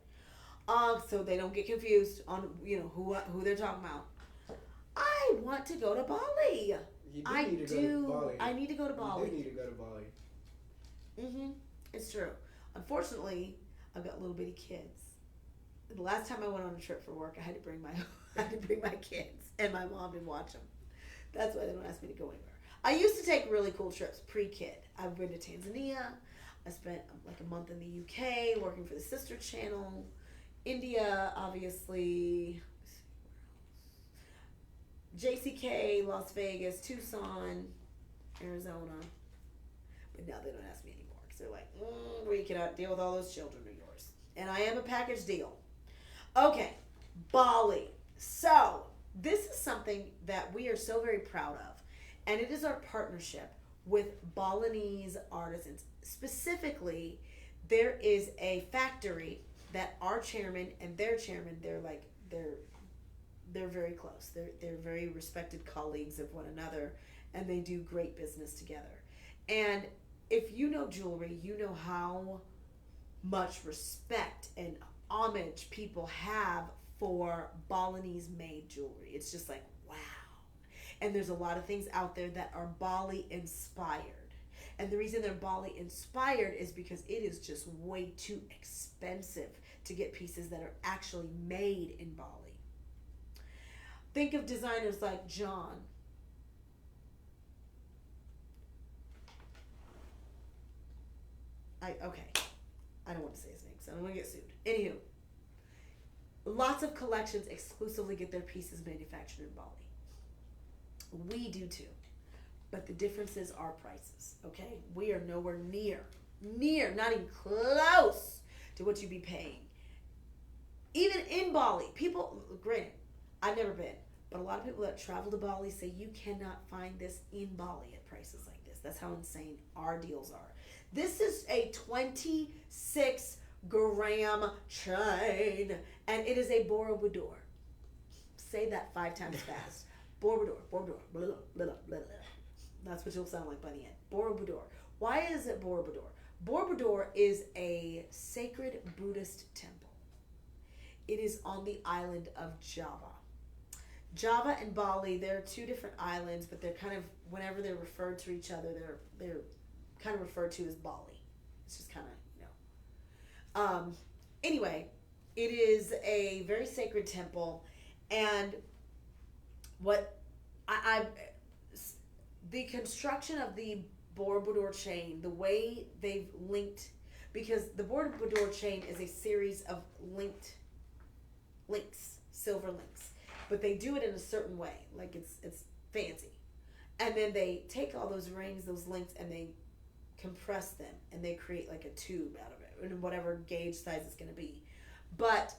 So they don't get confused on, who they're talking about. I want to go to Bali. You do need to go to Bali. I need to go to Bali. You do need to go to Bali. It's true. Unfortunately, I've got little bitty kids. The last time I went on a trip for work, I had to bring my I had to bring my kids and my mom and watch them. That's why they don't ask me to go anywhere. I used to take really cool trips pre-kid. I've been to Tanzania. I spent like a month in the UK working for the Sister Channel. India, obviously. JCK, Las Vegas, Tucson, Arizona. But now they don't ask me anymore because they're like, we cannot deal with all those children of yours. And I am a package deal. Okay, Bali. So, this is something that we are so very proud of. And it is our partnership with Balinese artisans. Specifically, there is a factory that our chairman and their chairman, they're very close. They're very respected colleagues of one another, and they do great business together. And if you know jewelry, you know how much respect and homage people have for Balinese made jewelry. It's just like, wow. And there's a lot of things out there that are Bali inspired. And the reason they're Bali inspired is because it is just way too expensive to get pieces that are actually made in Bali. Think of designers like John. I don't want to say his name, so I don't want to get sued. Anywho, lots of collections exclusively get their pieces manufactured in Bali. We do too. But the difference is our prices, okay? We are nowhere near, not even close to what you'd be paying. Even in Bali, people, granted, I've never been, but a lot of people that travel to Bali say you cannot find this in Bali at prices like this. That's how insane our deals are. This is a 26-gram chain, and it is a Borobudur. Say that 5 times fast. Borobudur, Borobudur, blah, blah, blah, blah, blah. That's what you'll sound like by the end. Borobudur. Why is it Borobudur? Borobudur is a sacred Buddhist temple. It is on the island of Java. Java and Bali, they're 2 different islands, but they're kind of, whenever they're referred to each other, they're kind of referred to as Bali. It's just kind of, anyway, it is a very sacred temple, and what the construction of the Borobudur chain, the way they've linked, because the Borobudur chain is a series of links, silver links, but they do it in a certain way, like it's fancy, and then they take all those rings, those links, and they compress them, and they create like a tube out of it, in whatever gauge size it's going to be. But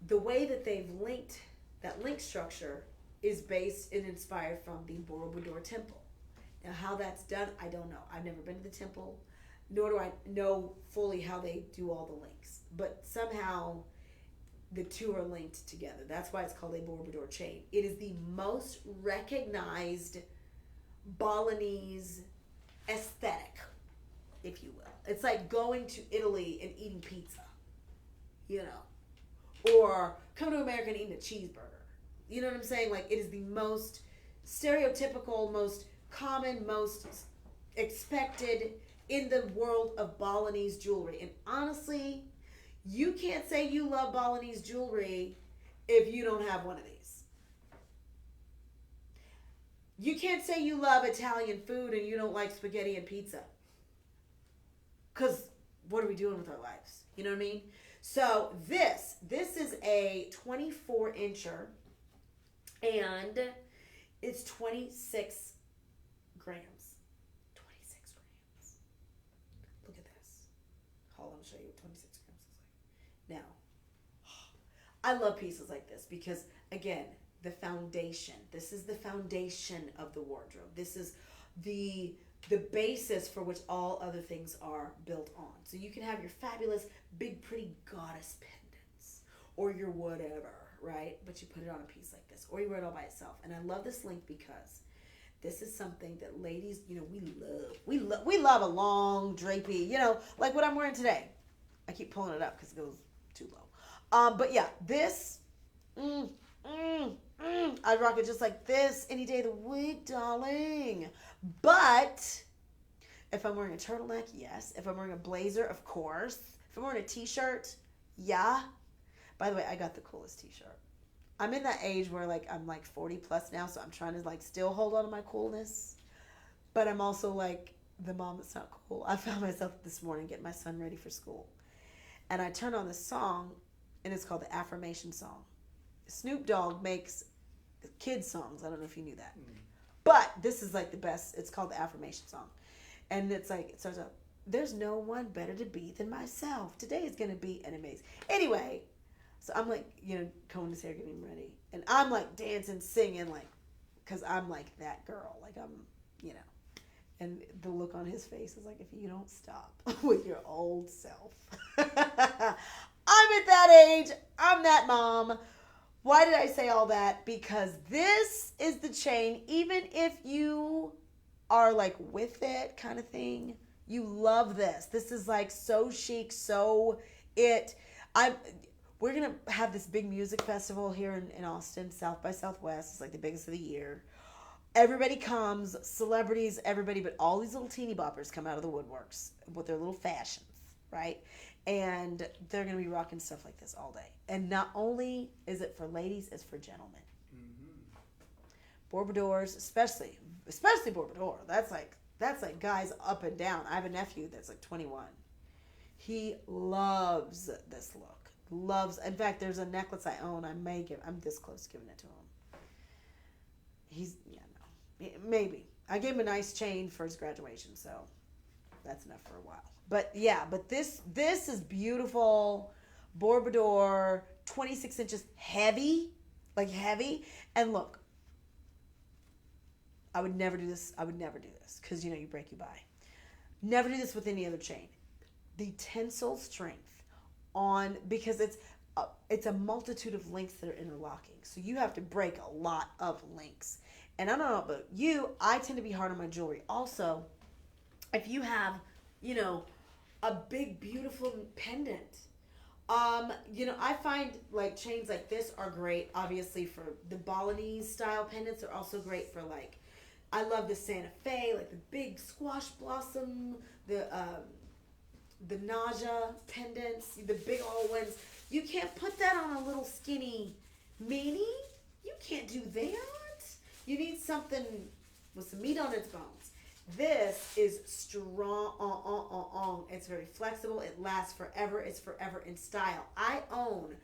the way that they've linked that link structure is based and inspired from the Borobudur temple. Now, how that's done, I don't know. I've never been to the temple, nor do I know fully how they do all the links. But somehow the 2 are linked together. That's why it's called a Borobudur chain. It is the most recognized Balinese aesthetic, if you will. It's like going to Italy and eating pizza, or coming to America and eating a cheeseburger. You know what I'm saying? Like, it is the most stereotypical, most common, most expected in the world of Balinese jewelry. And honestly, you can't say you love Balinese jewelry if you don't have one of these. You can't say you love Italian food and you don't like spaghetti and pizza. Because what are we doing with our lives? You know what I mean? So this is a 24-incher, and it's 26 grams. 26 grams. Look at this. Hold on, I'll show you what 26 grams looks like. Now, I love pieces like this because, again, the foundation. This is the foundation of the wardrobe. This is the basis for which all other things are built on. So you can have your fabulous, big, pretty goddess pendants or your whatever, right? But you put it on a piece like this, or you wear it all by itself. And I love this link because this is something that ladies, we love a long drapey, like what I'm wearing today. I keep pulling it up because it goes too low. But yeah, this, I'd rock it just like this any day of the week, darling. But If I'm wearing a turtleneck, yes. If I'm wearing a blazer, of course. If I'm wearing a t-shirt, yeah. By the way, I got the coolest t-shirt. I'm in that age where like I'm like 40 plus now, so I'm trying to like still hold on to my coolness. But I'm also like the mom that's not cool. I found myself this morning getting my son ready for school. And I turned on this song, and it's called the Affirmation Song. Snoop Dogg makes kids songs. I don't know if you knew that. But this is like the best. It's called the Affirmation Song. And it's like, it starts out, there's no one better to be than myself. Today is going to be an amazing. Anyway, so I'm like, combing his hair, getting him ready. And I'm like dancing, singing, like, because I'm like that girl. Like I'm, And the look on his face is like, if you don't stop with your old self. I'm at that age. I'm that mom. Why did I say all that? Because this is the chain, even if you are like with it kind of thing, you love this. This is like so chic, so it. We're going to have this big music festival here in Austin, South by Southwest. It's like the biggest of the year. Everybody comes, celebrities, everybody, but all these little teeny boppers come out of the woodworks with their little fashions, right? And they're going to be rocking stuff like this all day. And not only is it for ladies, it's for gentlemen. Bourbadors, especially Bourbador. That's like guys up and down. I have a nephew that's like 21. He loves this look. In fact, there's a necklace I own. I'm this close to giving it to him. Maybe. I gave him a nice chain for his graduation, so that's enough for a while. But yeah, this is beautiful. Bourbador, 26 inches, heavy. And look, I would never do this because, you break, you buy. Never do this with any other chain. The tensile strength because it's a multitude of links that are interlocking. So you have to break a lot of links. And I don't know about you, I tend to be hard on my jewelry. Also, if you have, a big, beautiful pendant, I find like chains like this are great, obviously, for the Balinese style pendants. Are also great for like, I love the Santa Fe, like the big squash blossom, the Naja pendants, the big old ones. You can't put that on a little skinny mini. You can't do that. You need something with some meat on its bones. This is strong. It's very flexible. It lasts forever. It's forever in style. I own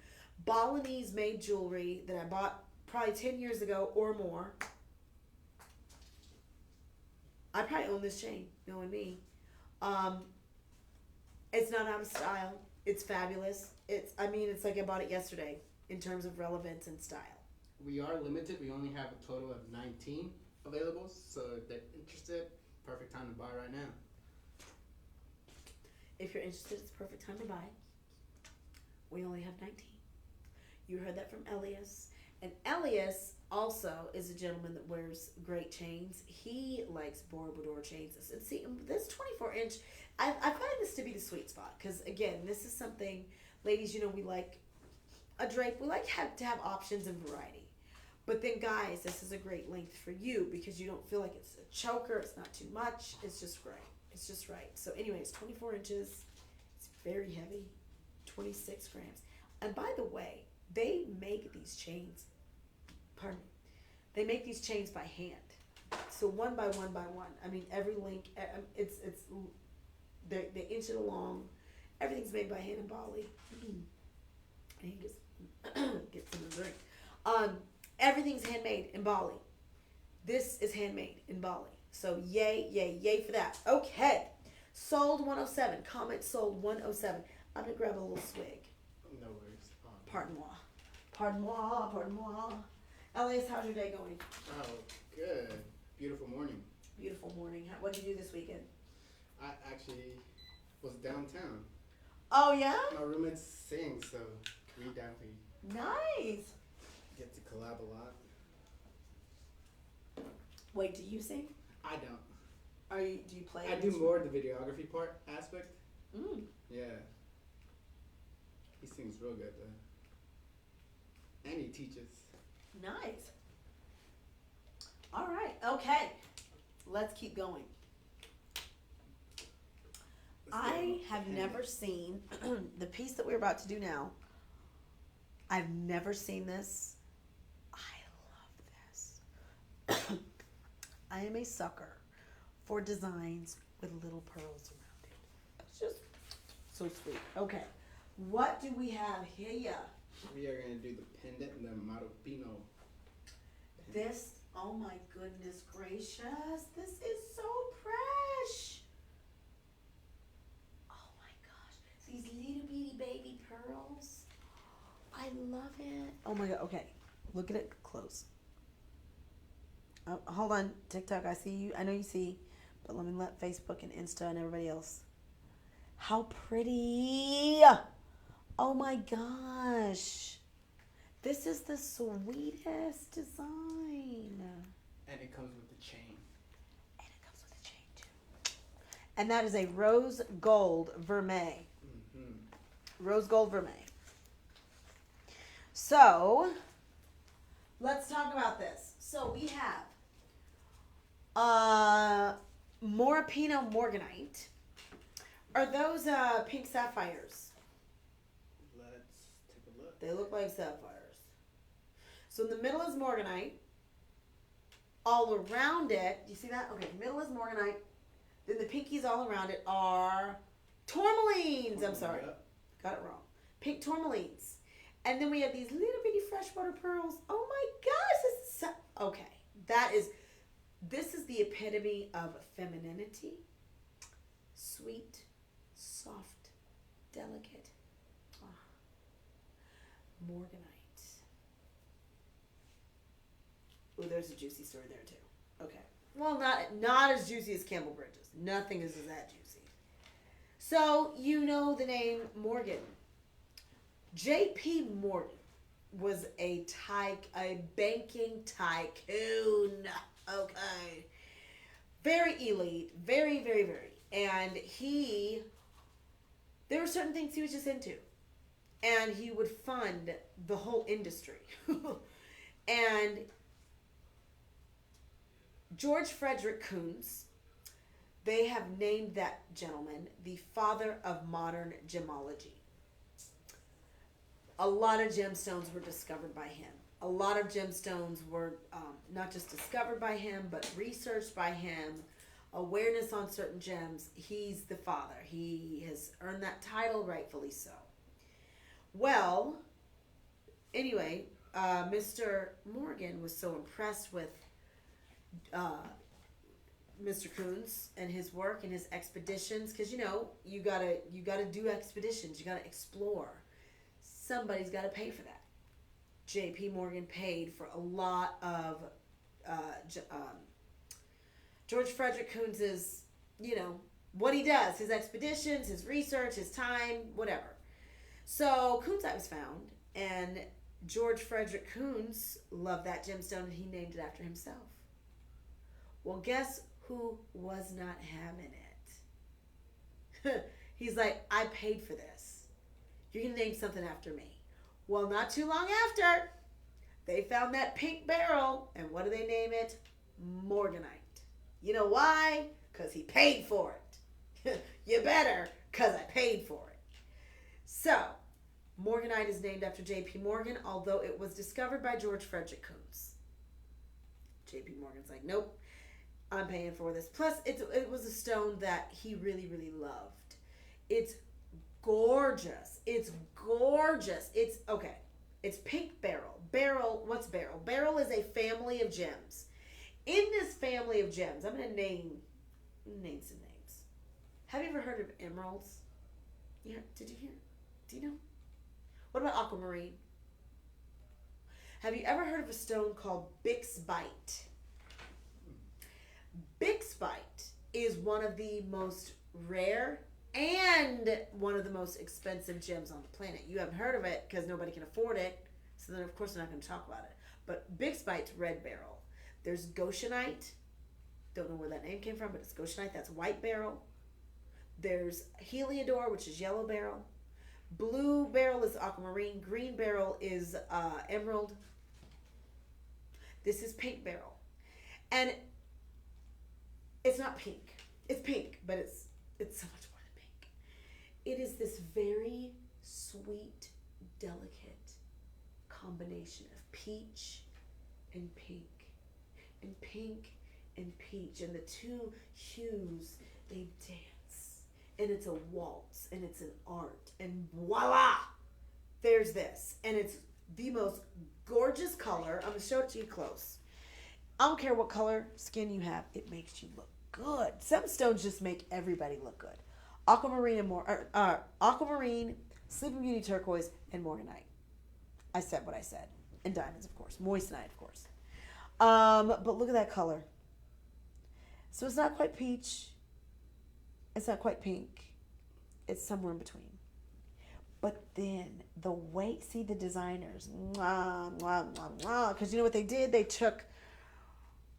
Balinese made jewelry that I bought probably 10 years ago or more. I probably own this chain, knowing me. It's not out of style. It's fabulous. It's like I bought it yesterday in terms of relevance and style. We are limited. We only have a total of 19 available. So if they're interested, perfect time to buy right now. If you're interested, it's the perfect time to buy. We only have 19. You heard that from Elias. And Elias also is a gentleman that wears great chains. He likes Bourbador chains. And see, this 24-inch, I find this to be the sweet spot. Because, again, this is something, ladies, we like a drape. We like to have options and variety. But then, guys, this is a great length for you because you don't feel like it's a choker. It's not too much. It's just right. It's just right. So, anyways, 24 inches. It's very heavy. 26 grams. And by the way, they make these chains. Pardon me. They make these chains by hand. So one by one by one. Every link. They inch it along. Everything's made by hand in Bali. And he just gets some drink. Everything's handmade in Bali. This is handmade in Bali. So yay for that. Okay. Sold 107. Comment sold 107. I'm going to grab a little swig. No worries. Pardon moi. Elias, how's your day going? Oh, good. Beautiful morning. What did you do this weekend? I actually was downtown. Oh, yeah? My roommates sing, so we definitely Nice. get to collab a lot. Wait, do you sing? I don't. Do you play? I do more of the videography aspect. Yeah. He sings real good though. And he teaches. Nice. All right. Okay. Let's keep going. I have never seen the piece that we're about to do now. I've never seen this. I love this. I am a sucker for designs with little pearls around it. It's just so sweet. Okay, what do we have here? We are going to do the pendant and the Marupino. This, oh my goodness gracious, this is so fresh. Oh my gosh, these little bitty baby pearls. I love it. Oh my god, okay, look at it close. Oh, hold on, TikTok, I see you, I know you see, but let me let Facebook and Insta and everybody else. How pretty. Oh my gosh. This is the sweetest design. And it comes with the chain. And it comes with a chain too. And that is a rose gold vermeil. Mm-hmm. Rose gold vermeil. So, let's talk about this. So we have Morapino Morganite. Are those pink sapphires? Let's take a look. They look like sapphires. So in the middle is Morganite. All around it, do you see that? Okay, middle is Morganite. Then the pinkies all around it are tourmalines. I'm sorry. Yep. Got it wrong. Pink tourmalines. And then we have these little bitty freshwater pearls. Oh my gosh, this is so, okay. This is the epitome of femininity. Sweet, soft, delicate. Morganite. Oh, there's a juicy story there too. Okay. Well, not as juicy as Campbell Bridges. Nothing is that juicy. So you know the name Morgan. J.P. Morgan was a banking tycoon. Okay. Very elite. Very, very, very. And there were certain things he was just into. And he would fund the whole industry. And George Frederick Coons, they have named that gentleman the father of modern gemology. A lot of gemstones were discovered by him. A lot of gemstones were not just discovered by him, but researched by him. Awareness on certain gems. He's the father. He has earned that title, rightfully so. Well, anyway, Mr. Morgan was so impressed with Mr. Coons and his work and his expeditions, because you gotta do expeditions. You gotta explore. Somebody's got to pay for that. J.P. Morgan paid for a lot of George Frederick Coons's, what he does, his expeditions, his research, his time, whatever. So Coonsite was found, and George Frederick Coons loved that gemstone, and he named it after himself. Well, guess who was not having it? He's like, I paid for this. You're going to name something after me. Well, not too long after, they found that pink barrel, and what do they name it? Morganite. You know why? Because he paid for it. You better, because I paid for it. So, Morganite is named after J.P. Morgan, although it was discovered by George Frederick Coons. J.P. Morgan's like, nope, I'm paying for this. Plus, it was a stone that he really, really loved. It's gorgeous. It's gorgeous. It's pink beryl. What's beryl? Beryl is a family of gems. In this family of gems, I'm going to name some names. Have you ever heard of emeralds? Yeah, did you hear? Do you know? What about aquamarine? Have you ever heard of a stone called bixbyite? Bixbyite is one of the most rare and one of the most expensive gems on the planet. You haven't heard of it because nobody can afford it, so then of course we're not going to talk about it. But bixbyite's red beryl. There's goshenite. Don't know where that name came from, but it's goshenite. That's white beryl. There's heliodor, which is yellow beryl. Blue beryl is aquamarine. Green beryl is emerald. This is pink beryl. And it's not pink. It's pink, but it's so much more than pink. It is this very sweet, delicate combination of peach and pink, and pink and peach, and the two hues, they dance, and it's a waltz, and it's an art, and voila, there's this, and it's the most gorgeous color. I'm gonna show it to you close. I don't care what color skin you have, it makes you look good. Some stones just make everybody look good. Aquamarine and aquamarine, Sleeping Beauty turquoise, and morganite. I said what I said, and diamonds, of course, moissanite, of course. But look at that color. So it's not quite peach. It's not quite pink. It's somewhere in between. But then the way, see the designers, because you know what they did? They took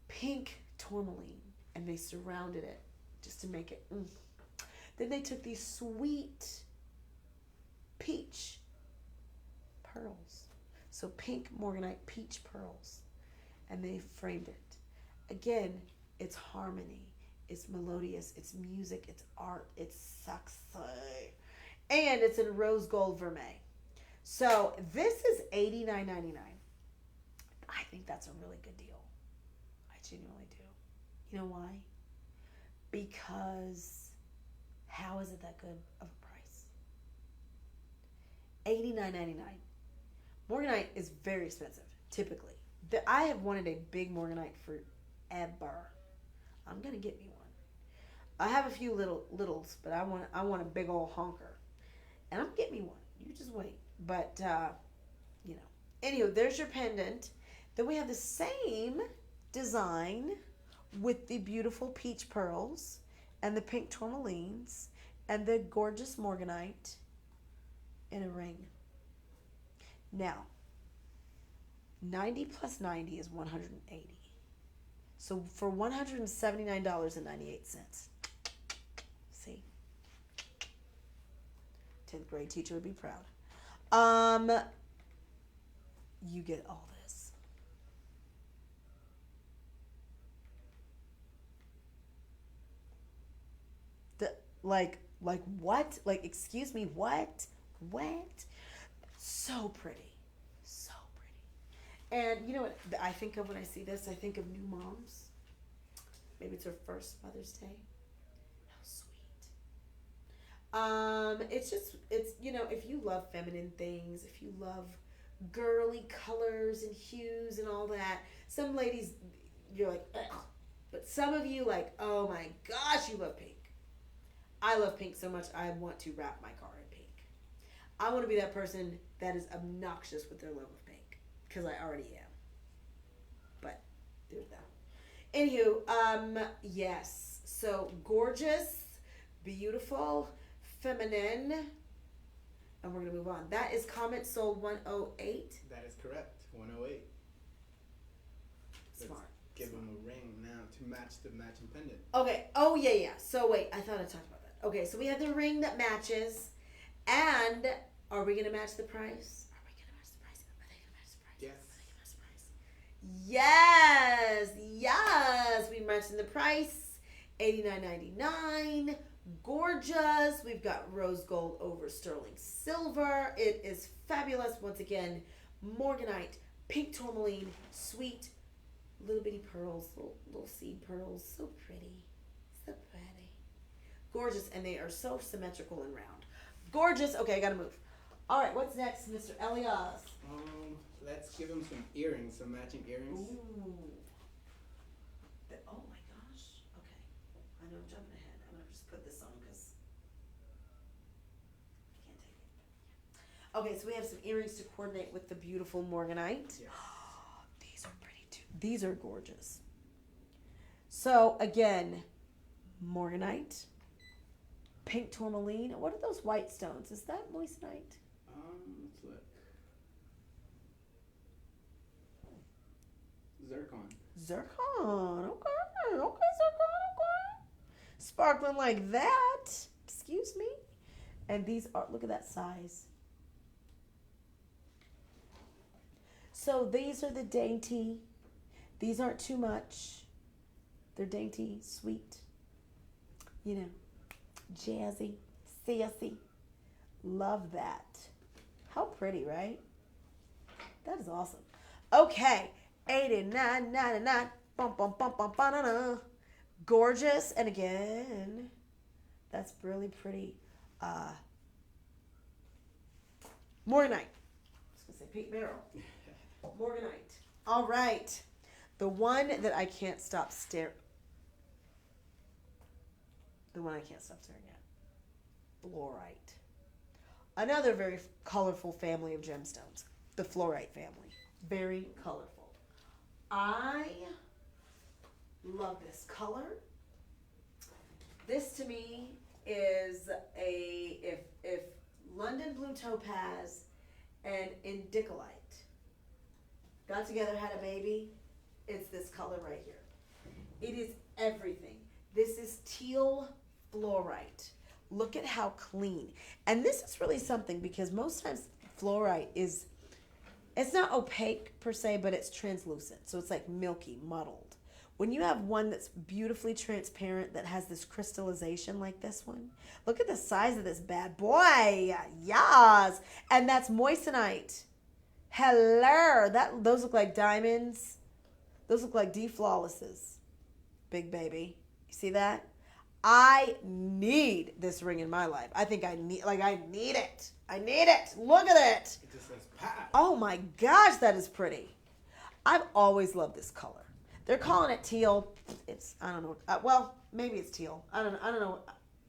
pink tourmaline and they surrounded it just to make it. Then they took these sweet peach pearls. So pink morganite peach pearls. And they framed it. Again, it's harmony. It's melodious. It's music. It's art. It's sexy. And it's in rose gold vermeil. So this is $89.99. I think that's a really good deal. I genuinely do. You know why? Because how is it that good of a price? $89.99. Morganite is very expensive, typically. I have wanted a big morganite forever. I'm gonna get me one. I have a few littles, but I want a big old honker, and I'm gonna get me one. You just wait. But you know. Anywho, there's your pendant. Then we have the same design with the beautiful peach pearls and the pink tourmalines and the gorgeous morganite in a ring. Now, 90 plus 90 is 180. So for $179.98. See? 10th grade teacher would be proud. You get all this. Like what? Like, excuse me, what? What? So pretty. So pretty. And you know what I think of when I see this? I think of new moms. Maybe it's her first Mother's Day. How sweet. It's you know, if you love feminine things, if you love girly colors and hues and all that, some ladies, you're like, ugh. But some of you like, oh my gosh, you love pink. I love pink so much, I want to wrap my car in pink. I want to be that person that is obnoxious with their love of pink, because I already am. But there's that. Anywho, yes. So gorgeous, beautiful, feminine, and we're gonna move on. That is Comet Sold 108. That is correct. 108. Smart. Give them a ring now to match the matching pendant. Okay. Oh yeah. So wait, I thought I talked about that. Okay, so we have the ring that matches, and are we gonna match the price? Are we gonna match the price? Are they gonna match the price? Yes. Are they gonna match the price? Yes. Yes. We matching the price. $89.99. Gorgeous. We've got rose gold over sterling silver. It is fabulous. Once again, morganite, pink tourmaline, sweet, little bitty pearls, little seed pearls. So pretty. So pretty. Gorgeous. And they are so symmetrical and round. Gorgeous. Okay, I gotta move. All right, what's next, Mr. Elias? Let's give him some earrings, some matching earrings. Ooh. Oh my gosh. Okay. I know I'm jumping ahead. I'm gonna just put this on because I can't take it. Okay, so we have some earrings to coordinate with the beautiful morganite. Yes. These are pretty too. These are gorgeous. So again, morganite, pink tourmaline. What are those white stones? Is that moissanite? Let's look. Zircon. Zircon. Okay, zircon. Okay. Sparkling like that. Excuse me. And these are, look at that size. So these are the dainty. These aren't too much. They're dainty, sweet, you know, jazzy, sassy. Love that. How pretty, right? That is awesome. Okay, 89.99. Bum bum bum bum banana. Gorgeous, and again, that's really pretty. Morganite. I was gonna say Pete Merrill. Morganite. All right, the one that I can't stop staring. The one I can't stop staring at. Fluorite. Another very colorful family of gemstones. The fluorite family. Very colorful. I love this color. This to me is if London Blue Topaz and Indicolite got together, had a baby, it's this color right here. It is everything. This is teal fluorite. Look at how clean. And this is really something because most times fluorite is, it's not opaque per se, but it's translucent. So it's like milky, muddled. When you have one that's beautifully transparent that has this crystallization like this one, look at the size of this bad boy. Yes. And that's moissanite. Hello. Those look like diamonds. Those look like D-flawlesses. Big baby. You see that? I need this ring in my life. I think I need it. I need it. Look at it. It just says Pat. Oh my gosh, that is pretty. I've always loved this color. They're calling it teal. I don't know. Well, maybe it's teal. I don't know.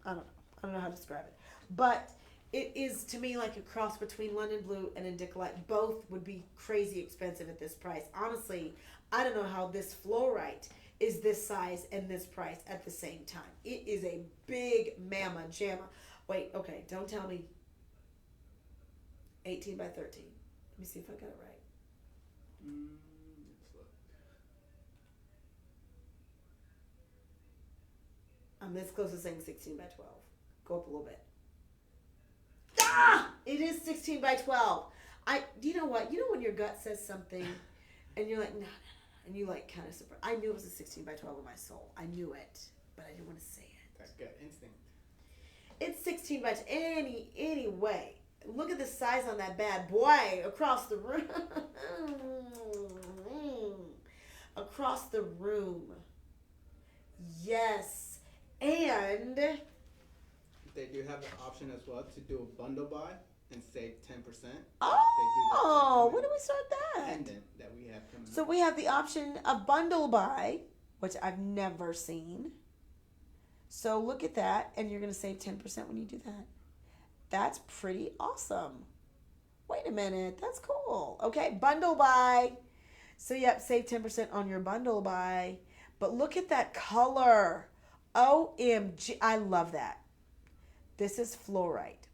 I don't know how to describe it. But it is to me like a cross between London Blue and Indicolite. Both would be crazy expensive at this price. Honestly, I don't know how this fluorite is this size and this price at the same time. It is a big mamma jamma. Wait, okay, don't tell me. 18 by 13. Let me see if I got it right. Let's look. I'm this close to saying 16 by 12. Go up a little bit. Ah! It is 16 by 12. Do you know what? You know when your gut says something and you're like, no. And you like kind of surprised. I knew it was a 16 by 12 in my soul. I knew it, but I didn't want to say it. That gut instinct. It's 16 by anyway. Look at the size on that bad boy across the room. Across the room. Yes. And they do have the option as well to do a bundle buy and save 10%. Oh, when do we start that? Pendant that we have coming So up. we have the option of bundle buy, which I've never seen. So look at that, and you're going to save 10% when you do that. That's pretty awesome. Wait a minute, that's cool. Okay, bundle buy. So yep, save 10% on your bundle buy. But look at that color. OMG, I love that. This is fluorite.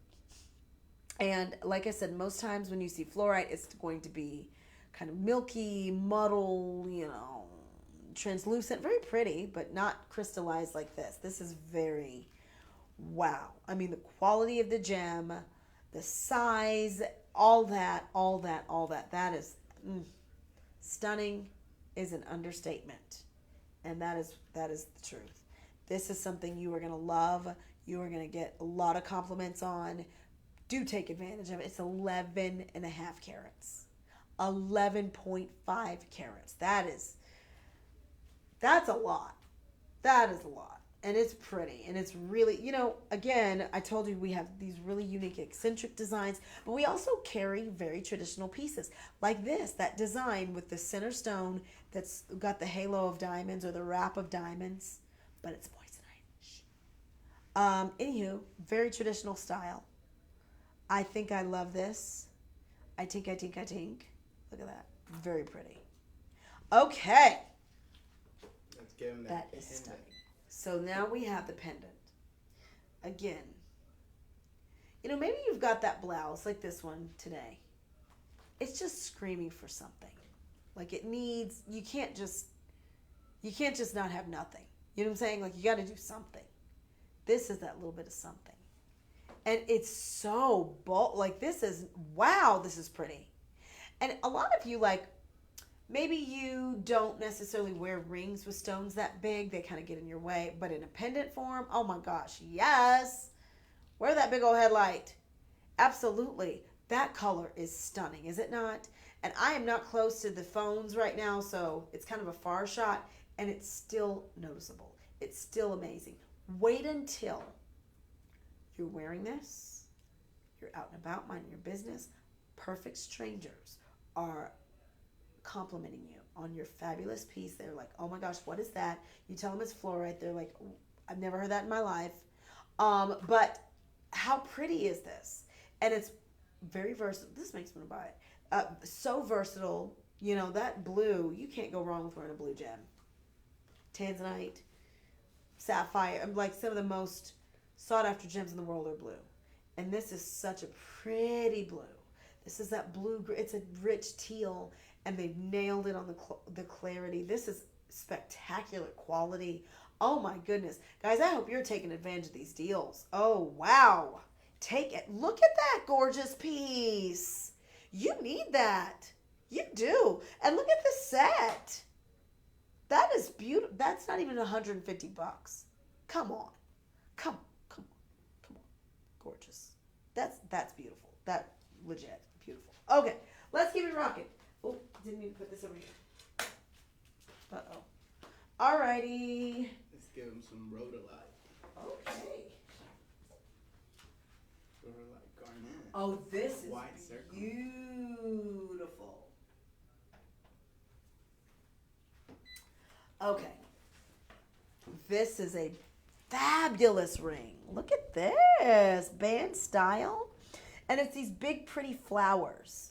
And like I said, most times when you see fluorite, it's going to be kind of milky, muddled, translucent, very pretty, but not crystallized like this. This is very, wow. I mean, the quality of the gem, the size, all that. That is stunning is an understatement. And that is the truth. This is something you are going to love. You are going to get a lot of compliments on. Do take advantage of it. It's 11 and a half carats. 11.5 carats. That's a lot. That is a lot. And it's pretty. And it's really, again, I told you we have these really unique eccentric designs, but we also carry very traditional pieces like this, that design with the center stone that's got the halo of diamonds or the wrap of diamonds, but it's moissanite. Anywho, very traditional style. I think I love this. I think. Look at that. Very pretty. Okay. Let's give them That is stunning. So now we have the pendant. Again, maybe you've got that blouse like this one today. It's just screaming for something. Like it needs, you can't just not have nothing. You know what I'm saying? Like you got to do something. This is that little bit of something. And it's so bold. Like this is pretty. And a lot of you maybe you don't necessarily wear rings with stones that big. They kind of get in your way. But in a pendant form, oh my gosh, yes. Wear that big old headlight. Absolutely. That color is stunning, is it not? And I am not close to the phones right now, so it's kind of a far shot, and it's still noticeable. It's still amazing. Wait until you're wearing this, you're out and about minding your business. Perfect strangers are complimenting you on your fabulous piece. They're like, oh my gosh, what is that? You tell them it's fluorite. They're like, I've never heard that in my life. But how pretty is this? And it's very versatile. This makes me want to buy it. So versatile. You know, that blue, you can't go wrong with wearing a blue gem. Tanzanite, sapphire. Like some of the most sought after gems in the world are blue. And this is such a pretty blue. This is that blue. It's a rich teal, and they've nailed it on the clarity. This is spectacular quality. Oh my goodness, guys! I hope you're taking advantage of these deals. Oh wow, take it. Look at that gorgeous piece. You need that. You do. And look at the set. That is beautiful. That's not even $150. Come on, come on. Gorgeous. That's beautiful. That legit beautiful. Okay, let's keep it rocking. Oh, didn't mean to put this over here. Uh-oh. Alrighty. Let's give him some rhodolite. Okay. Rhodolite garnet. Oh, this is White circle. beautiful. Okay. This is a fabulous ring. Look at this. Band style. And it's these big pretty flowers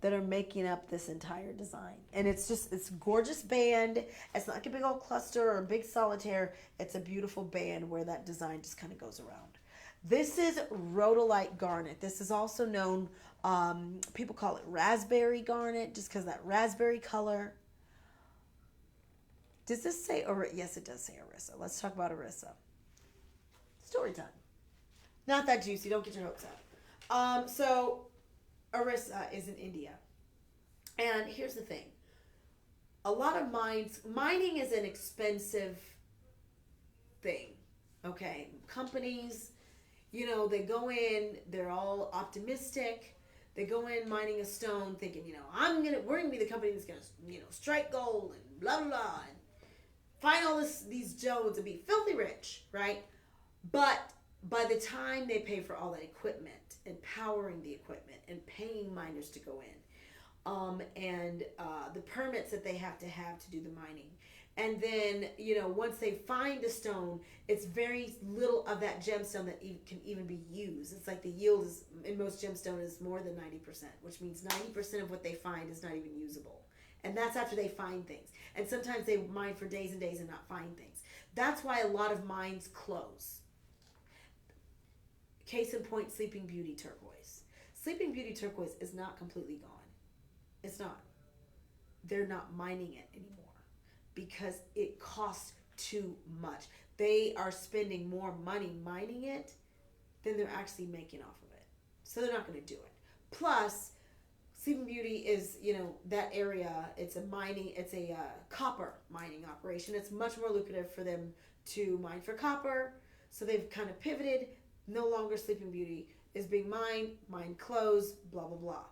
that are making up this entire design. And it's gorgeous band. It's not like a big old cluster or a big solitaire. It's a beautiful band where that design just kind of goes around. This is rhodolite garnet. This is also known, people call it raspberry garnet just because that raspberry color. Does this say, yes, it does say Orissa. Let's talk about Orissa. Story time. Not that juicy. Don't get your hopes up. So Orissa is in India. And here's the thing. A lot of mining is an expensive thing. Okay. Companies, they go in, they're all optimistic. They go in mining a stone thinking, we're going to be the company that's going to, strike gold and blah, blah, blah. And find all these gems and be filthy rich, right? But by the time they pay for all that equipment and powering the equipment and paying miners to go in, and the permits that they have to do the mining, and then once they find the stone, it's very little of that gemstone that can even be used. It's like the yield is in most gemstone is more than 90%, which means 90% of what they find is not even usable. And that's after they find things. And sometimes they mine for days and days and not find things. That's why a lot of mines close. Case in point, Sleeping Beauty turquoise. Sleeping Beauty turquoise is not completely gone. It's not. They're not mining it anymore because it costs too much. They are spending more money mining it than they're actually making off of it. So they're not going to do it. Plus, Sleeping Beauty is, that area, it's a copper mining operation. It's much more lucrative for them to mine for copper. So they've kind of pivoted. No longer Sleeping Beauty is being mined closed, blah, blah, blah.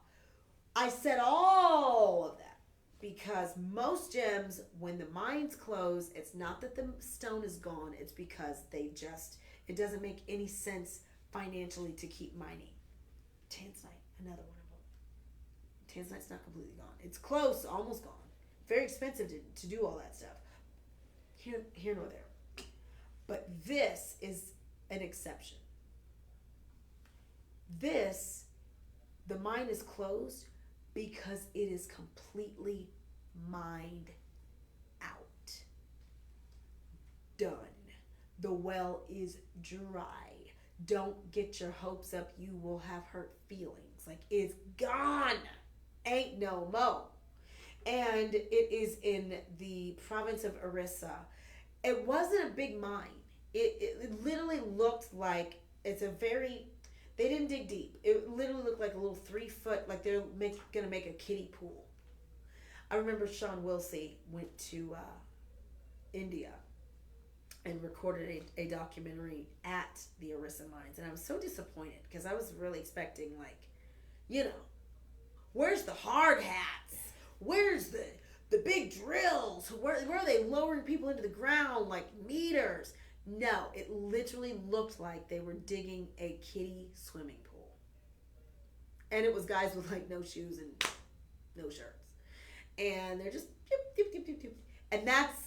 I said all of that because most gems, when the mines close, it's not that the stone is gone. It's because it doesn't make any sense financially to keep mining. Tanzanite, another one. Tanzanite's not completely gone. It's close, almost gone. Very expensive to do all that stuff. Here nor there. But this is an exception. The mine is closed because it is completely mined out. Done. The well is dry. Don't get your hopes up. You will have hurt feelings. Like, it's gone. Ain't no mo. And it is in the province of Orissa. It wasn't a big mine. It literally looked like they didn't dig deep. It literally looked like a little 3-foot, like they're going to make a kiddie pool. I remember Sean Wilsey went to India and recorded a documentary at the Arissa Mines. And I was so disappointed because I was really expecting, like, you know, where's the hard hats? Where's the big drills? Where are they lowering people into the ground like meters? No, it literally looked like they were digging a kiddie swimming pool. And it was guys with like no shoes and no shirts. And they're just dip, dip, dip, dip, dip. And that's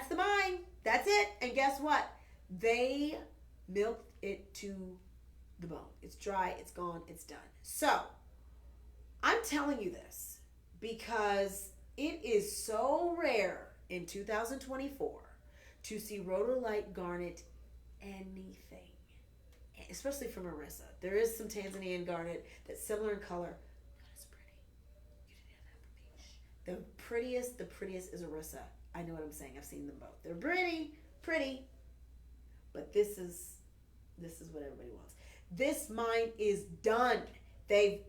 the mine. That's it. And guess what? They milked it to the bone. It's dry, it's gone, it's done. So, I'm telling you this because it is so rare in 2024 to see rhodolite garnet anything, especially from Arissa. There is some Tanzanian garnet that's similar in color, not as pretty. You didn't have that from me. The prettiest is Arissa. I know what I'm saying. I've seen them both. They're pretty, but this is what everybody wants. This mine is done. They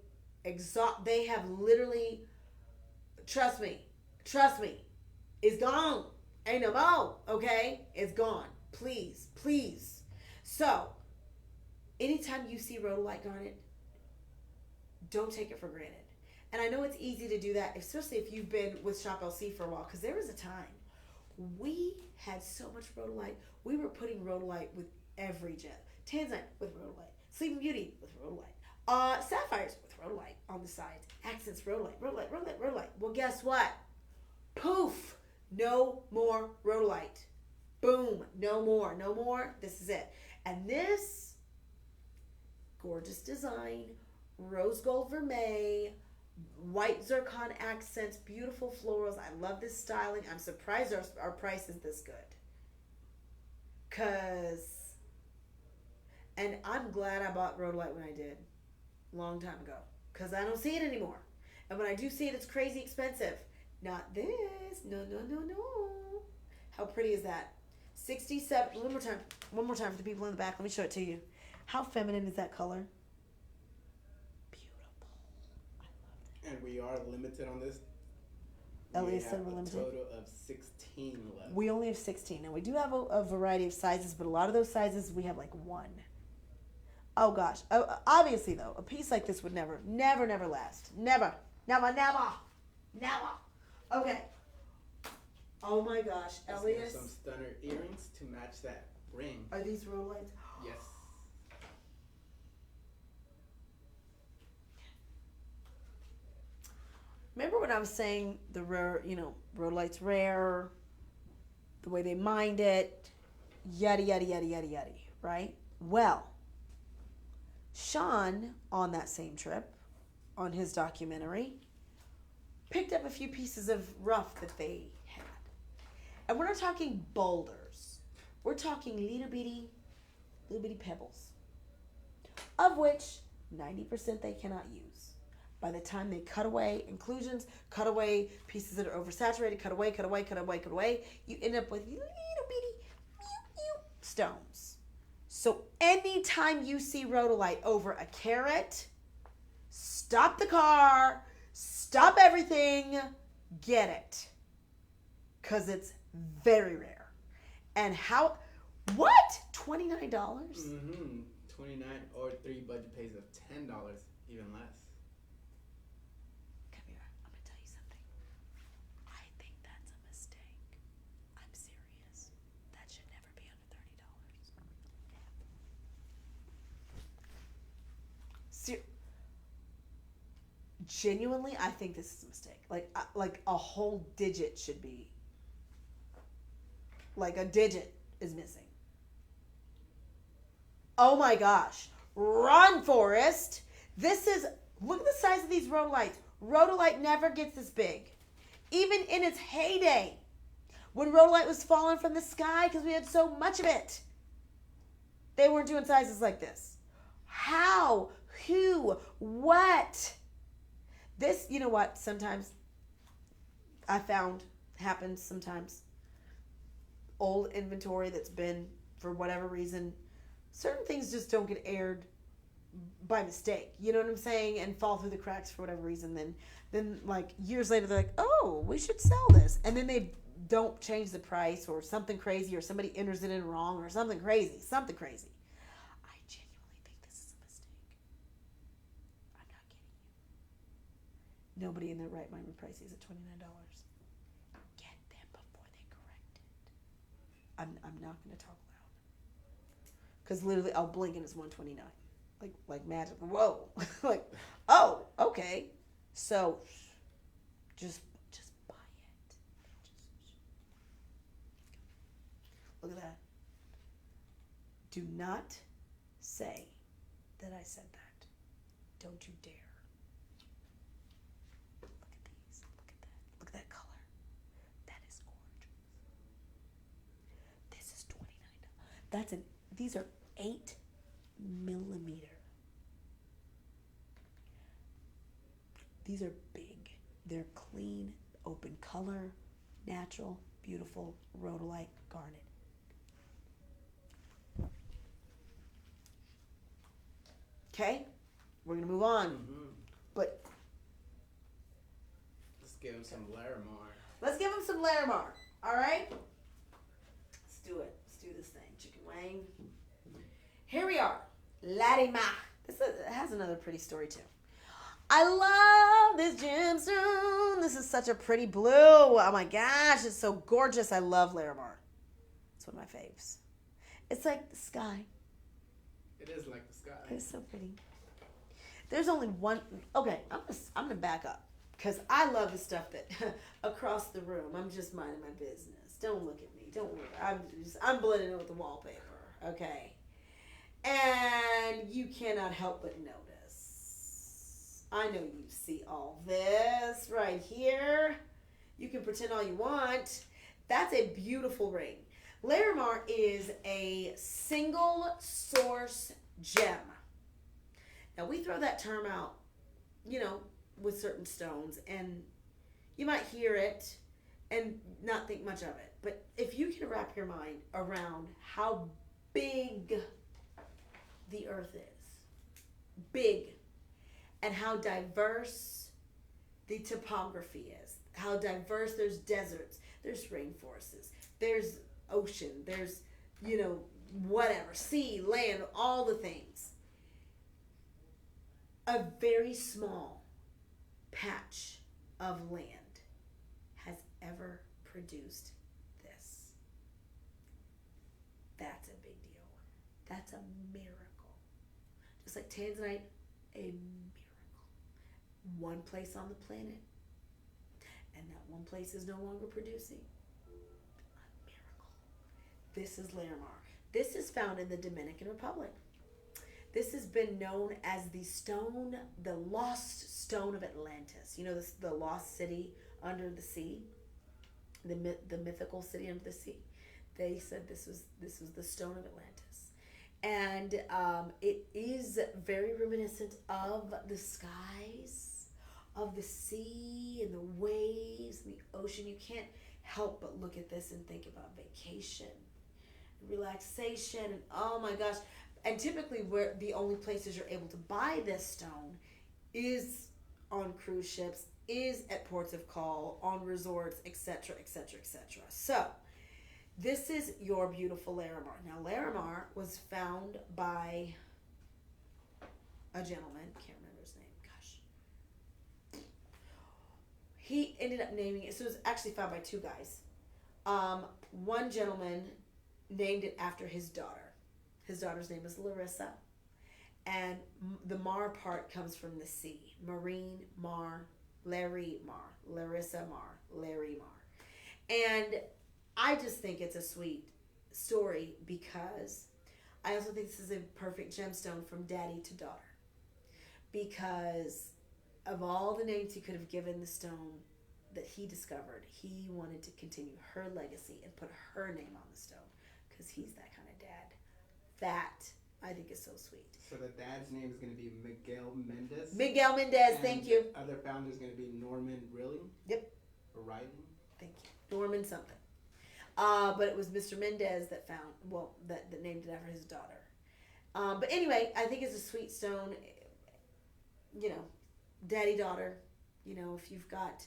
have literally, trust me, it's gone. Ain't no more, okay? It's gone. Please. So, anytime you see rhodolite garnet, don't take it for granted. And I know it's easy to do that, especially if you've been with Shop LC for a while, because there was a time we had so much rhodolite. We were putting rhodolite with every gem. Tanzanite with rhodolite. Sleeping Beauty with rhodolite. Sapphires with rhodolite on the sides. Accents, rhodolite. Well, guess what? Poof! No more rhodolite. Boom! No more. This is it. And this gorgeous design, rose gold vermeil, white zircon accents, beautiful florals. I love this styling. I'm surprised our price is this good. And I'm glad I bought rhodolite when I did. Long time ago. Because I don't see it anymore. And when I do see it, it's crazy expensive. Not this. No. How pretty is that? 67. One more time for the people in the back. Let me show it to you. How feminine is that color? Beautiful. I loved it. And we are limited on this. Elliot said we're limited. A total of 16 left. We only have 16. Now, we do have a variety of sizes, but a lot of those sizes, we have like one. Oh, gosh. Obviously, though, a piece like this would never last. Never. Okay. Oh, my gosh. Elias. Some stunner earrings to match that ring. Are these rhodolites? Yes. Remember when I was saying the rare, rhodolite's rare, the way they mined it, yada, right? Well, Sean, on that same trip, on his documentary, picked up a few pieces of rough that they had. And we're not talking boulders. We're talking little bitty pebbles, of which 90% they cannot use. By the time they cut away inclusions, cut away pieces that are oversaturated, cut away, you end up with little bitty stones. So anytime you see rhodolite over a carat, stop the car, stop everything, get it. Because it's very rare. And what? $29? Mm-hmm. 29 or 3 budget pays of $10, even less. Come here, I'm going to tell you something. I think that's a mistake. I'm serious. That should never be under $30. Genuinely, I think this is a mistake. Like a whole digit should be. Like a digit is missing. Oh my gosh. Run, Forrest. Look at the size of these rhodolites. Rhodolite never gets this big. Even in its heyday. When rhodolite was falling from the sky because we had so much of it. They weren't doing sizes like this. How? Who? What? This, you know what, sometimes I found happens sometimes. Old inventory that's been, for whatever reason, certain things just don't get aired by mistake. You know what I'm saying? And fall through the cracks for whatever reason. Then Then like years later, they're like, oh, we should sell this, and then they don't change the price or something crazy, or somebody enters it in wrong or something crazy. I genuinely think this is a mistake. I'm not kidding you. Nobody in their right mind would price these at $29. Get them before they correct it. I'm not going to talk loud. Because literally, I'll blink and it's $129. Like magic. Whoa. Like, oh, okay. So, just buy it. Look at that. Do not say that I said that. Don't you dare. Look at these. Look at that. Look at that color. That is gorgeous. This is $29. These are 8mm. These are big. They're clean, open color, natural, beautiful, rhodolite garnet. Okay, we're gonna move on. Mm-hmm. But Let's give him some Larimar. let's give him some Larimar. All right, let's do it. Let's do this thing. Chicken wing. Here we are, Larimar. It has another pretty story too. I love this gemstone. This is such a pretty blue. Oh my gosh, it's so gorgeous. I love Larimar. It's one of my faves. It's like the sky. It is like the sky. It's so pretty. There's only one. Okay, I'm gonna back up because I love the stuff that across the room. I'm just minding my business. Don't look at me. Don't worry. I'm blending in with the wallpaper. Okay, and you cannot help but notice. I know you see all this right here. You can pretend all you want. That's a beautiful ring. Larimar is a single source gem. Now we throw that term out, with certain stones, and you might hear it and not think much of it. But if you can wrap your mind around how big the earth is, big, and how diverse the topography is, how diverse, there's deserts, there's rainforests, there's ocean, there's, whatever, sea, land, all the things. A very small patch of land has ever produced this. That's a big deal. That's a miracle. Just like tanzanite, a miracle. One place on the planet, and that one place is no longer producing. A miracle. This is Larimar. This is found in the Dominican Republic. This has been known as the lost stone of Atlantis. You know, the lost city under the sea, the mythical city under the sea. They said this was the stone of Atlantis, and it is very reminiscent of the skies, of the sea and the waves and the ocean. You can't help but look at this and think about vacation, relaxation, and oh my gosh. And typically where the only places you're able to buy this stone is on cruise ships, is at ports of call, on resorts, etc., etc., etc. So this is your beautiful Larimar. Now Larimar was found by a gentleman, can't remember his name, gosh. He ended up naming it, so it was actually found by two guys. One gentleman named it after his daughter. His daughter's name is Larissa. And the Mar part comes from the sea. Marine, Mar, Larry, Mar. Larissa, Mar. Larry, Mar. And I just think it's a sweet story because I also think this is a perfect gemstone from daddy to daughter. Because of all the names he could have given the stone that he discovered, he wanted to continue her legacy and put her name on the stone because he's that kind of dad. That I think is so sweet. So the dad's name is going to be Miguel Mendez. Miguel Mendez, thank you. The other founder is going to be Norman Rilling. Yep. Or Riley. Thank you. Norman something. But it was Mr. Mendez that named it after his daughter. But anyway, I think it's a sweet stone. Daddy, daughter, You know, if you've got,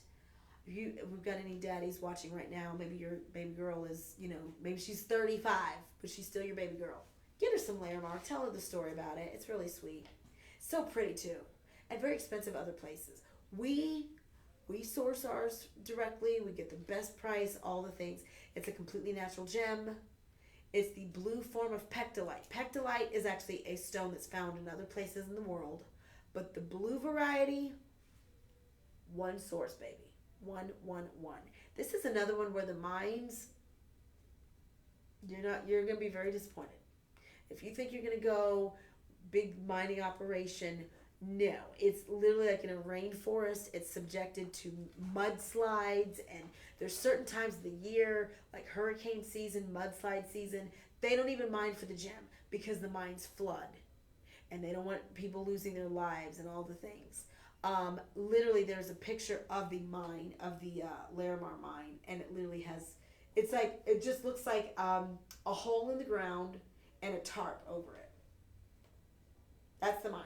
if we've got any daddies watching right now, maybe your baby girl is, you know, maybe she's 35, but she's still your baby girl. Get her some Larimar. Tell her the story about it. It's really sweet. So pretty too, and very expensive other places. We source ours directly. We get the best price, all the things. It's a completely natural gem. It's the blue form of pectolite. Pectolite is actually a stone that's found in other places in the world, but the blue variety, one source, baby. One. This is another one where the mines, you're going to be very disappointed. If you think you're going to go big mining operation, no. It's literally like in a rainforest. It's subjected to mudslides, and there's certain times of the year, like hurricane season, mudslide season, they don't even mine for the gem because the mines flood. And they don't want people losing their lives and all the things. Literally, there's a picture of the mine, of the Larimar mine, and it literally has, it's like, it just looks like a hole in the ground and a tarp over it. That's the mine.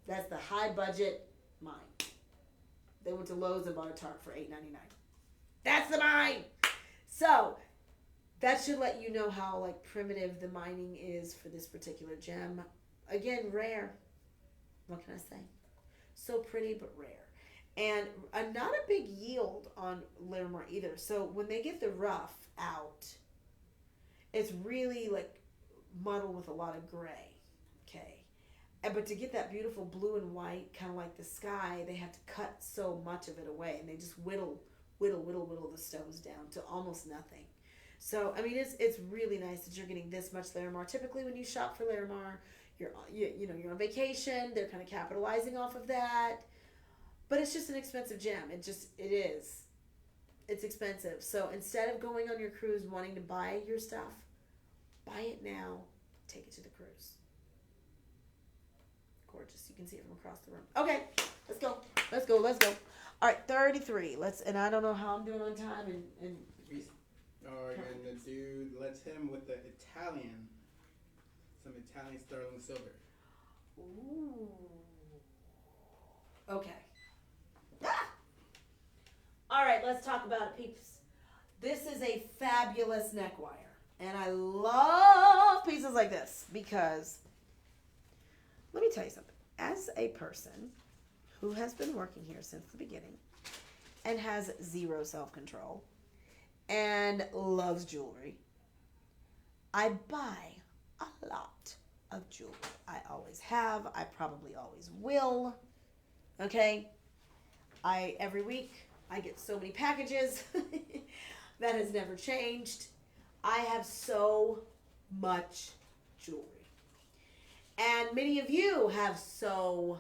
That's the high budget mine. They went to Lowe's and bought a tarp for $8.99. That's the mine! So, that should let you know how like primitive the mining is for this particular gem. Again, rare. What can I say? So pretty, but rare. And not a big yield on Larimar either. So when they get the rough out, it's really like muddled with a lot of gray. Okay. But to get that beautiful blue and white, kind of like the sky, they have to cut so much of it away. And they just whittle the stones down to almost nothing. So, I mean, it's really nice that you're getting this much Larimar. Typically, when you shop for Larimar, you're on vacation. They're kind of capitalizing off of that. But it's just an expensive gem. It is. It's expensive. So instead of going on your cruise wanting to buy your stuff, buy it now. Take it to the cruise. Gorgeous. You can see it from across the room. Okay, let's go. All right, 33. And I don't know how I'm doing on time. And let's hit him with the Italian. Some Italian sterling silver. Ooh. Okay. Ah! All right, let's talk about it, peeps. This is a fabulous neck wire. And I love pieces like this because, let me tell you something. As a person who has been working here since the beginning and has zero self-control and loves jewelry, I buy a lot of jewelry. I always have. I probably always will. Okay? Every week, I get so many packages. That has never changed. I have so much jewelry. And many of you have so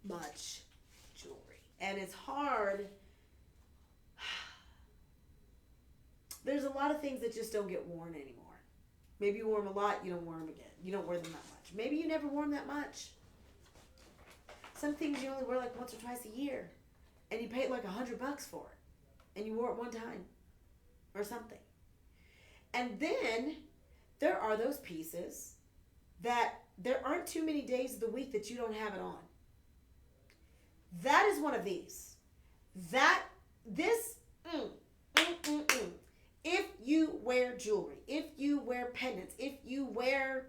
much jewelry. And it's hard. There's a lot of things that just don't get worn anymore. Maybe you wore them a lot, you don't wear them again. You don't wear them that much. Maybe you never wore them that much. Some things you only wear like once or twice a year. And you paid like $100 for it. And you wore it one time. Or something. And then there are those pieces that there aren't too many days of the week that you don't have it on. That is one of these. If you wear jewelry, if you wear pendants, if you wear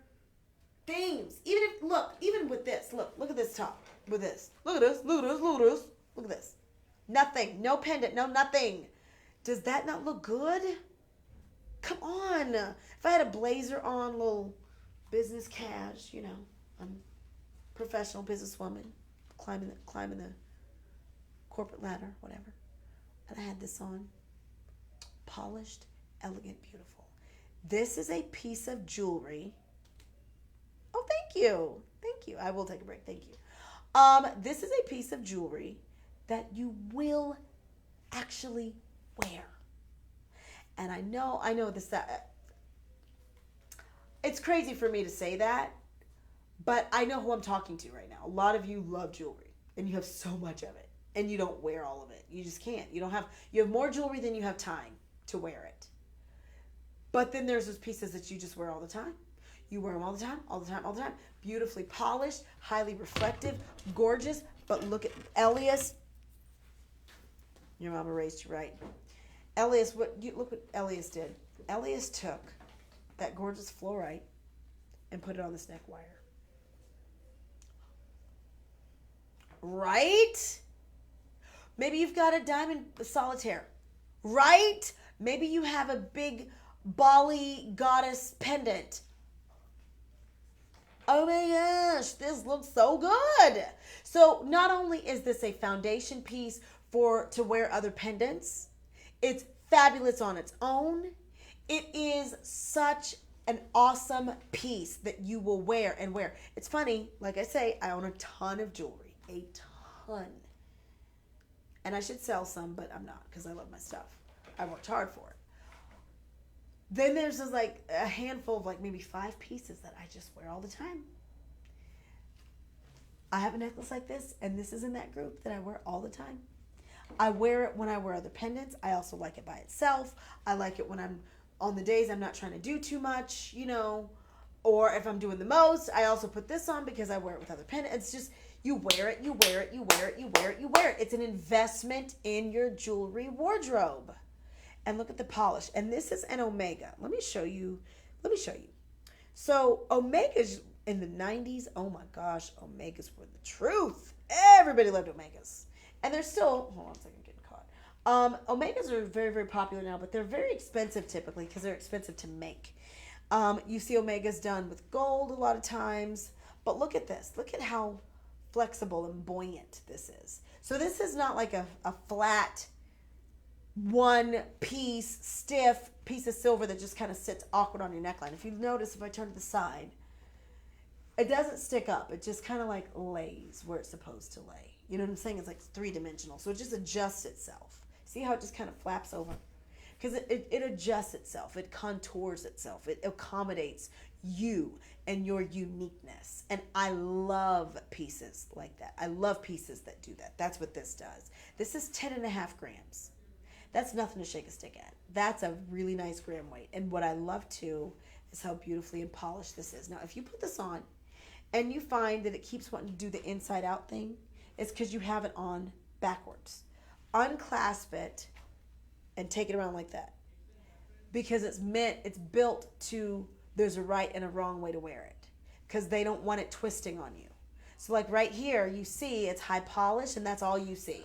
things, even with this, look at this top, with this. Look at this. Nothing, no pendant, no nothing. Does that not look good? Come on. If I had a blazer on, little business cash, I'm a professional businesswoman, climbing the corporate ladder, whatever. And I had this on. Polished, elegant, beautiful. This is a piece of jewelry. Oh, thank you. I will take a break. Thank you. This is a piece of jewelry that you will actually wear. And I know this, it's crazy for me to say that, but I know who I'm talking to right now. A lot of you love jewelry and you have so much of it and you don't wear all of it. You just can't. You have more jewelry than you have time to wear it. But then there's those pieces that you just wear all the time. You wear them all the time. Beautifully polished, highly reflective, gorgeous. But look at Elias. Your mama raised you right. Elias, look what Elias did. Elias took that gorgeous fluorite and put it on this neck wire. Right? Maybe you've got a diamond solitaire. Right? Maybe you have a big Bali goddess pendant. Oh my gosh, this looks so good. So not only is this a foundation piece to wear other pendants, it's fabulous on its own. It is such an awesome piece that you will wear and wear. It's funny, like I say, I own a ton of jewelry, a ton. And I should sell some, but I'm not because I love my stuff. I worked hard for it. Then there's just like a handful of like maybe 5 pieces that I just wear all the time. I have a necklace like this, and this is in that group that I wear all the time. I wear it when I wear other pendants. I also like it by itself. I like it when I'm on the days I'm not trying to do too much, you know, or if I'm doing the most. I also put this on because I wear it with other pendants. It's just, you wear it, you wear it, you wear it, you wear it, you wear it. It's an investment in your jewelry wardrobe. And look at the polish. And this is an Omega. Let me show you. So Omegas in the 90s, oh my gosh, Omegas were the truth. Everybody loved Omegas. And they're still, hold on a second, I'm getting caught. Omegas are very, very popular now, but they're very expensive typically because they're expensive to make. You see Omegas done with gold a lot of times. But look at this. Look at how flexible and buoyant this is. So this is not like a flat, one piece, stiff piece of silver that just kind of sits awkward on your neckline. If you notice, if I turn to the side, it doesn't stick up. It just kind of like lays where it's supposed to lay. You know what I'm saying? It's like 3-dimensional. So it just adjusts itself. See how it just kind of flaps over? Because it adjusts itself. It contours itself. It accommodates you and your uniqueness. And I love pieces like that. I love pieces that do that. That's what this does. This is 10.5 grams. That's nothing to shake a stick at. That's a really nice gram weight. And what I love too is how beautifully and polished this is. Now, if you put this on and you find that it keeps wanting to do the inside out thing, it's because you have it on backwards. Unclasp it and take it around like that. Because it's built to, there's a right and a wrong way to wear it. Because they don't want it twisting on you. So like right here, you see it's high polish and that's all you see.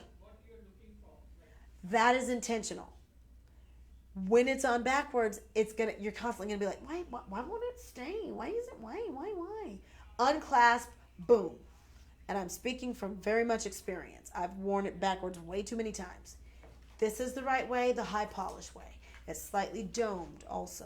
That is intentional. When it's on backwards, you're constantly gonna be like, why won't it stay? Why? Unclasp, boom. And I'm speaking from very much experience. I've worn it backwards way too many times. This is the right way, the high polish way. It's slightly domed also.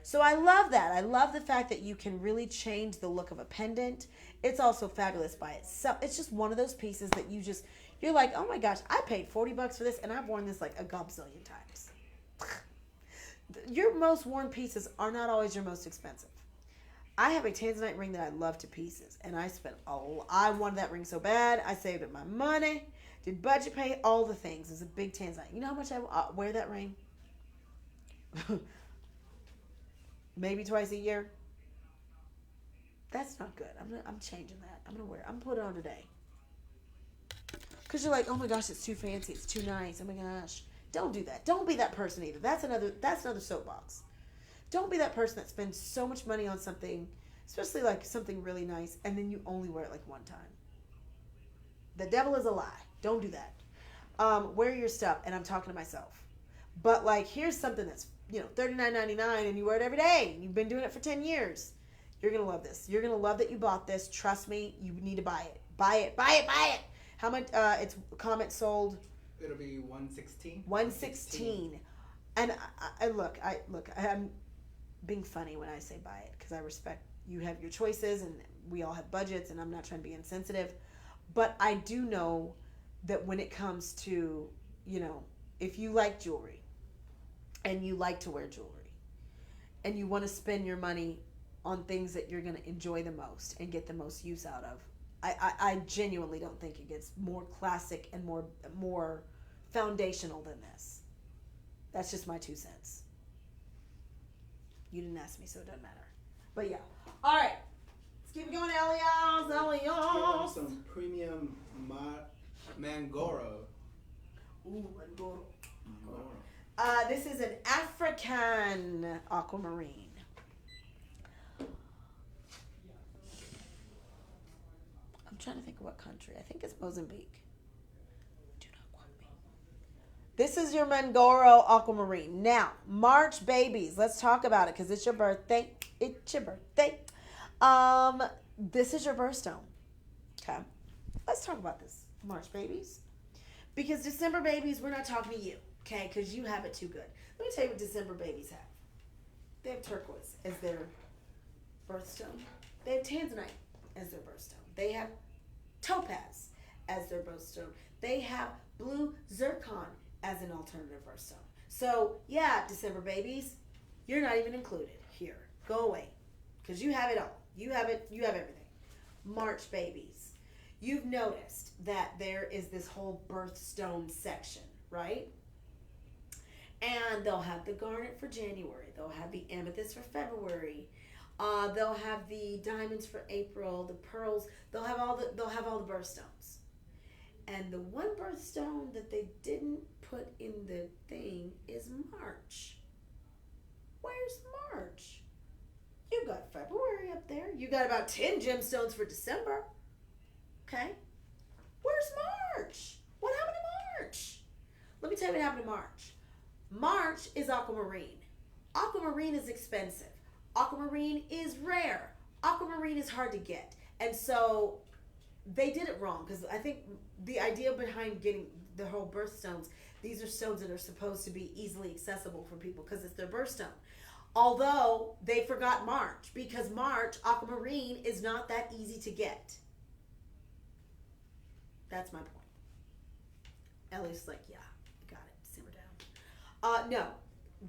So I love that. I love the fact that you can really change the look of a pendant. It's also fabulous by itself. It's just one of those pieces that you're like, oh my gosh, I paid $40 for this and I've worn this like a gobzillion times. Your most worn pieces are not always your most expensive. I have a tanzanite ring that I love to pieces, and I wanted that ring so bad. I saved up my money, did budget pay, all the things. It's a big tanzanite. You know how much I wear that ring? Maybe twice a year. That's not good. I'm changing that. I'm gonna put it on today. Cause you're like, oh my gosh, it's too fancy. It's too nice. Oh my gosh. Don't do that. Don't be that person either. That's another soapbox. Don't be that person that spends so much money on something, especially like something really nice, and then you only wear it like one time. The devil is a lie. Don't do that. Wear your stuff, and I'm talking to myself. But like, here's something that's $39.99, and you wear it every day. You've been doing it for 10 years. You're gonna love this. You're gonna love that you bought this. Trust me, you need to buy it. Buy it. Buy it. Buy it. How much? It's comment sold. It'll be $116. $116. And I'm being funny when I say buy it because I respect you have your choices and we all have budgets and I'm not trying to be insensitive. But I do know that when it comes to, if you like jewelry and you like to wear jewelry and you want to spend your money on things that you're going to enjoy the most and get the most use out of, I genuinely don't think it gets more classic and more foundational than this. That's just my 2 cents. You didn't ask me, so it doesn't matter. But yeah. All right. Let's keep it going, Elias. Some premium Mangoro. Ooh, Angora. Angora. This is an African aquamarine. I'm trying to think of what country. I think it's Mozambique. Do not quote me. This is your Mangoro aquamarine. Now, March babies. Let's talk about it because it's your birthday. It's your birthday. This is your birthstone. Okay. Let's talk about this. March babies. Because December babies, we're not talking to you. Okay, because you have it too good. Let me tell you what December babies have. They have turquoise as their birthstone. They have tanzanite as their birthstone. They have topaz as their birthstone. They have blue zircon as an alternative birthstone. So, yeah, December babies, you're not even included here. Go away. Because you have it all. You have it. You have everything. March babies. You've noticed that there is this whole birthstone section, right? And they'll have the garnet for January. They'll have the amethyst for February. They'll have the diamonds for April. The pearls. They'll have all the birthstones. And the one birthstone that they didn't put in the thing is March. Where's March? You got February up there. You got about 10 gemstones for December. Okay. Where's March? What happened to March? Let me tell you what happened to March. March is aquamarine. Aquamarine is expensive. Aquamarine is rare. Aquamarine is hard to get. And so they did it wrong because I think the idea behind getting the whole birthstones, these are stones that are supposed to be easily accessible for people because it's their birthstone. Although they forgot March because March aquamarine is not that easy to get. That's my point. Ellie's like, yeah, got it. Simmer down. No,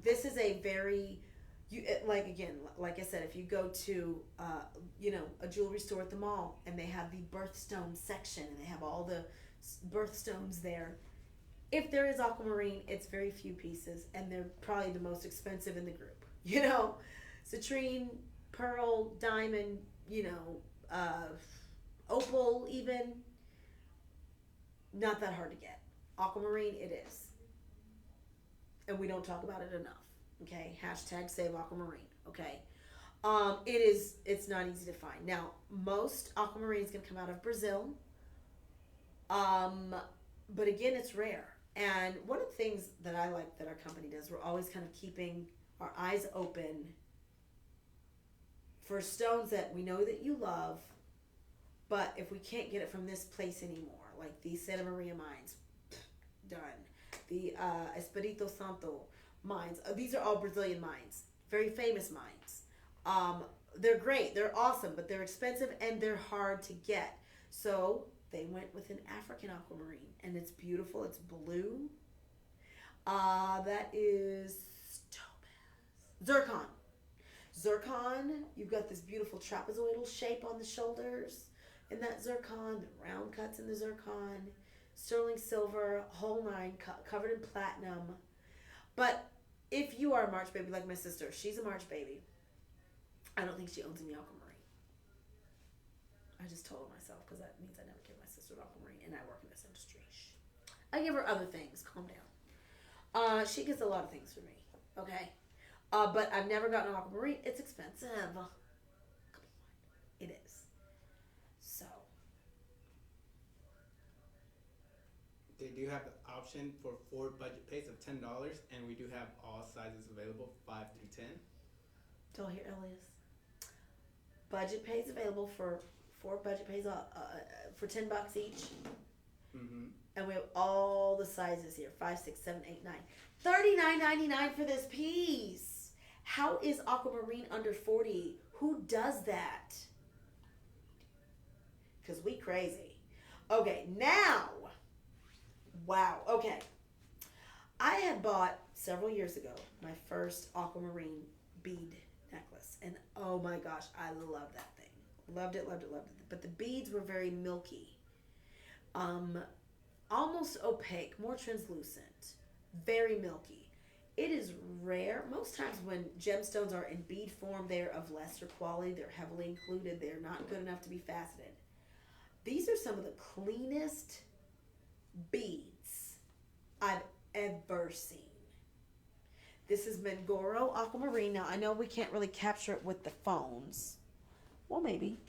this is a very, like I said, if you go to, a jewelry store at the mall and they have the birthstone section and they have all the birthstones there. If there is aquamarine, it's very few pieces and they're probably the most expensive in the group. Citrine, pearl, diamond, opal even. Not that hard to get. Aquamarine, it is. And we don't talk about it enough. Okay? Hashtag save aquamarine. Okay? It's not easy to find. Now, most aquamarine is going to come out of Brazil. But again, it's rare. And one of the things that I like that our company does, we're always kind of keeping our eyes open for stones that we know that you love, but if we can't get it from this place anymore, like the Santa Maria mines, done. The Espírito Santo mines. These are all Brazilian mines. Very famous mines. They're great. They're awesome, but they're expensive and they're hard to get. So they went with an African aquamarine, and it's beautiful. It's blue. That is Zircon. Zircon, you've got this beautiful trapezoidal shape on the shoulders in that zircon, the round cuts in the zircon, sterling silver, whole nine, covered in platinum. But if you are a March baby like my sister, she's a March baby. I don't think she owns any aquamarine. I just told myself because that means I never give my sister an aquamarine, and I work in this industry. I give her other things. Calm down. She gets a lot of things for me. Okay. But I've never gotten an aquamarine. It's expensive. Come on. It is. So. They do have the option for 4 budget pays of $10, and we do have all sizes available, 5 through 10. Do I hear Elias? Budget pays available for 4 budget pays for $10 each. Mm-hmm. And we have all the sizes here. 5, 6, 7, 8, 9. $39.99 for this piece. How is aquamarine under 40? Who does that? Because we crazy. Okay, now. Wow. Okay. I had bought several years ago my first aquamarine bead necklace. And oh my gosh, I love that thing. Loved it. But the beads were very milky. Almost opaque, more translucent, very milky. It is rare. Most times when gemstones are in bead form, they're of lesser quality. They're heavily included. They're not good enough to be faceted. These are some of the cleanest beads I've ever seen. This is Mangoro Aquamarine. Now, I know we can't really capture it with the phones. Well, maybe.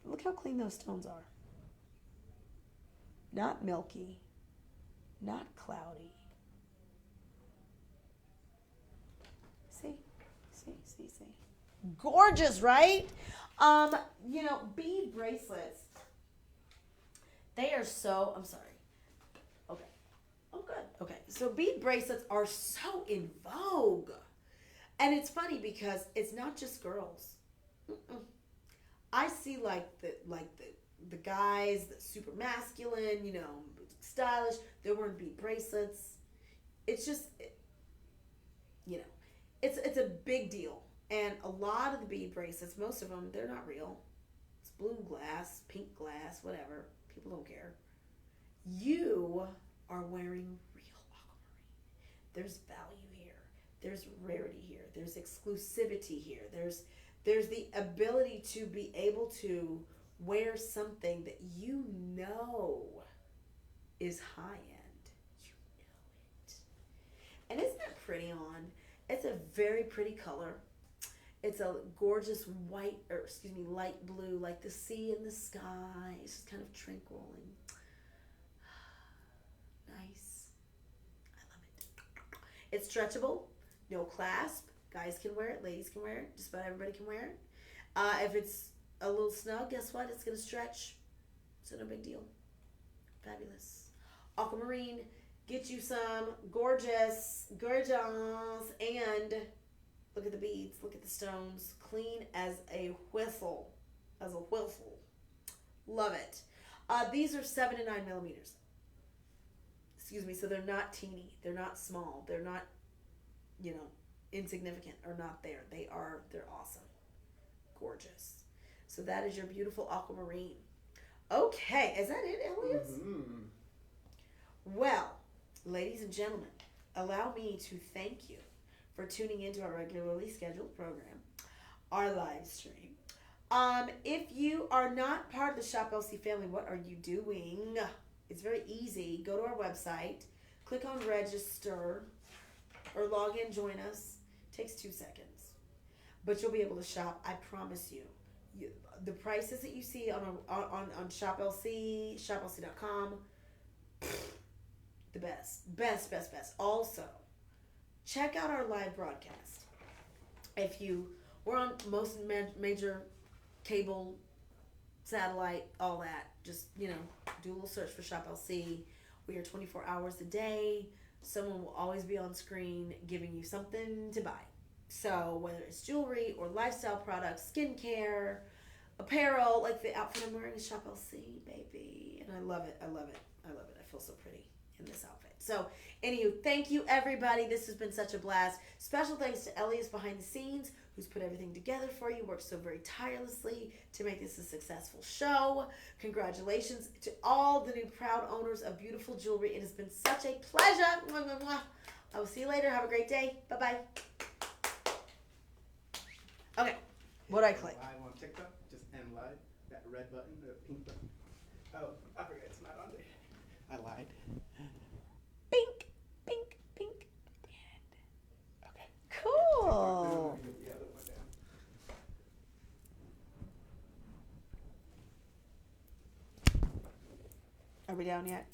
Look how clean those stones are. Not milky. Not cloudy. See? Gorgeous, right? Bead bracelets. They are so, I'm sorry. Okay. Oh, good. Okay. So bead bracelets are so in vogue. And it's funny because it's not just girls. Mm-mm. I see the guys that's super masculine, stylish. They're wearing bead bracelets. It's just, it's a big deal. And a lot of the bead bracelets, most of them, they're not real. It's blue glass, pink glass, whatever. People don't care. You are wearing real aquamarine. There's value here. There's rarity here. There's exclusivity here. There's the ability to be able to wear something that you know is high end. You know it. And isn't it pretty on? It's a very pretty color. It's a gorgeous light blue, like the sea and the sky. It's just kind of tranquil and nice. I love it. It's stretchable, no clasp. Guys can wear it, ladies can wear it, just about everybody can wear it. If it's a little snug, guess what? It's going to stretch. So no big deal. Fabulous. Aquamarine, get you some gorgeous, and look at the beads, look at the stones, clean as a whistle. Love it. These are 7 to 9 millimeters. Excuse me, so they're not teeny, they're not small, they're not, insignificant or not there. They're awesome. Gorgeous. So that is your beautiful aquamarine. Okay, is that it, Elias? Mm-hmm. Well, ladies and gentlemen, allow me to thank you for tuning into our regularly scheduled program, our live stream. If you are not part of the Shop LC family, what are you doing? It's very easy. Go to our website, click on register, or log in, join us. Takes 2 seconds. But you'll be able to shop, I promise you. The prices that you see on Shop LC, shoplc.com, the best. Also, check out our live broadcast. We're on most major cable, satellite, all that. Just, do a little search for Shop LC. We are 24 hours a day. Someone will always be on screen giving you something to buy. So whether it's jewelry or lifestyle products, skincare, apparel, like the outfit I'm wearing is Shop LC, baby. And I love it. I feel so pretty in this outfit. So, anywho, thank you, everybody. This has been such a blast. Special thanks to Elias behind the scenes, who's put everything together for you, worked so very tirelessly to make this a successful show. Congratulations to all the new proud owners of beautiful jewelry. It has been such a pleasure. Mwah, mwah, mwah. I will see you later. Have a great day. Bye-bye. Okay, what do I click? Live on TikTok, just end live. That red button, the pink button. Oh, I forgot it's not on there. I lied. Pink. Okay. Cool. Get the other one down. Are we down yet?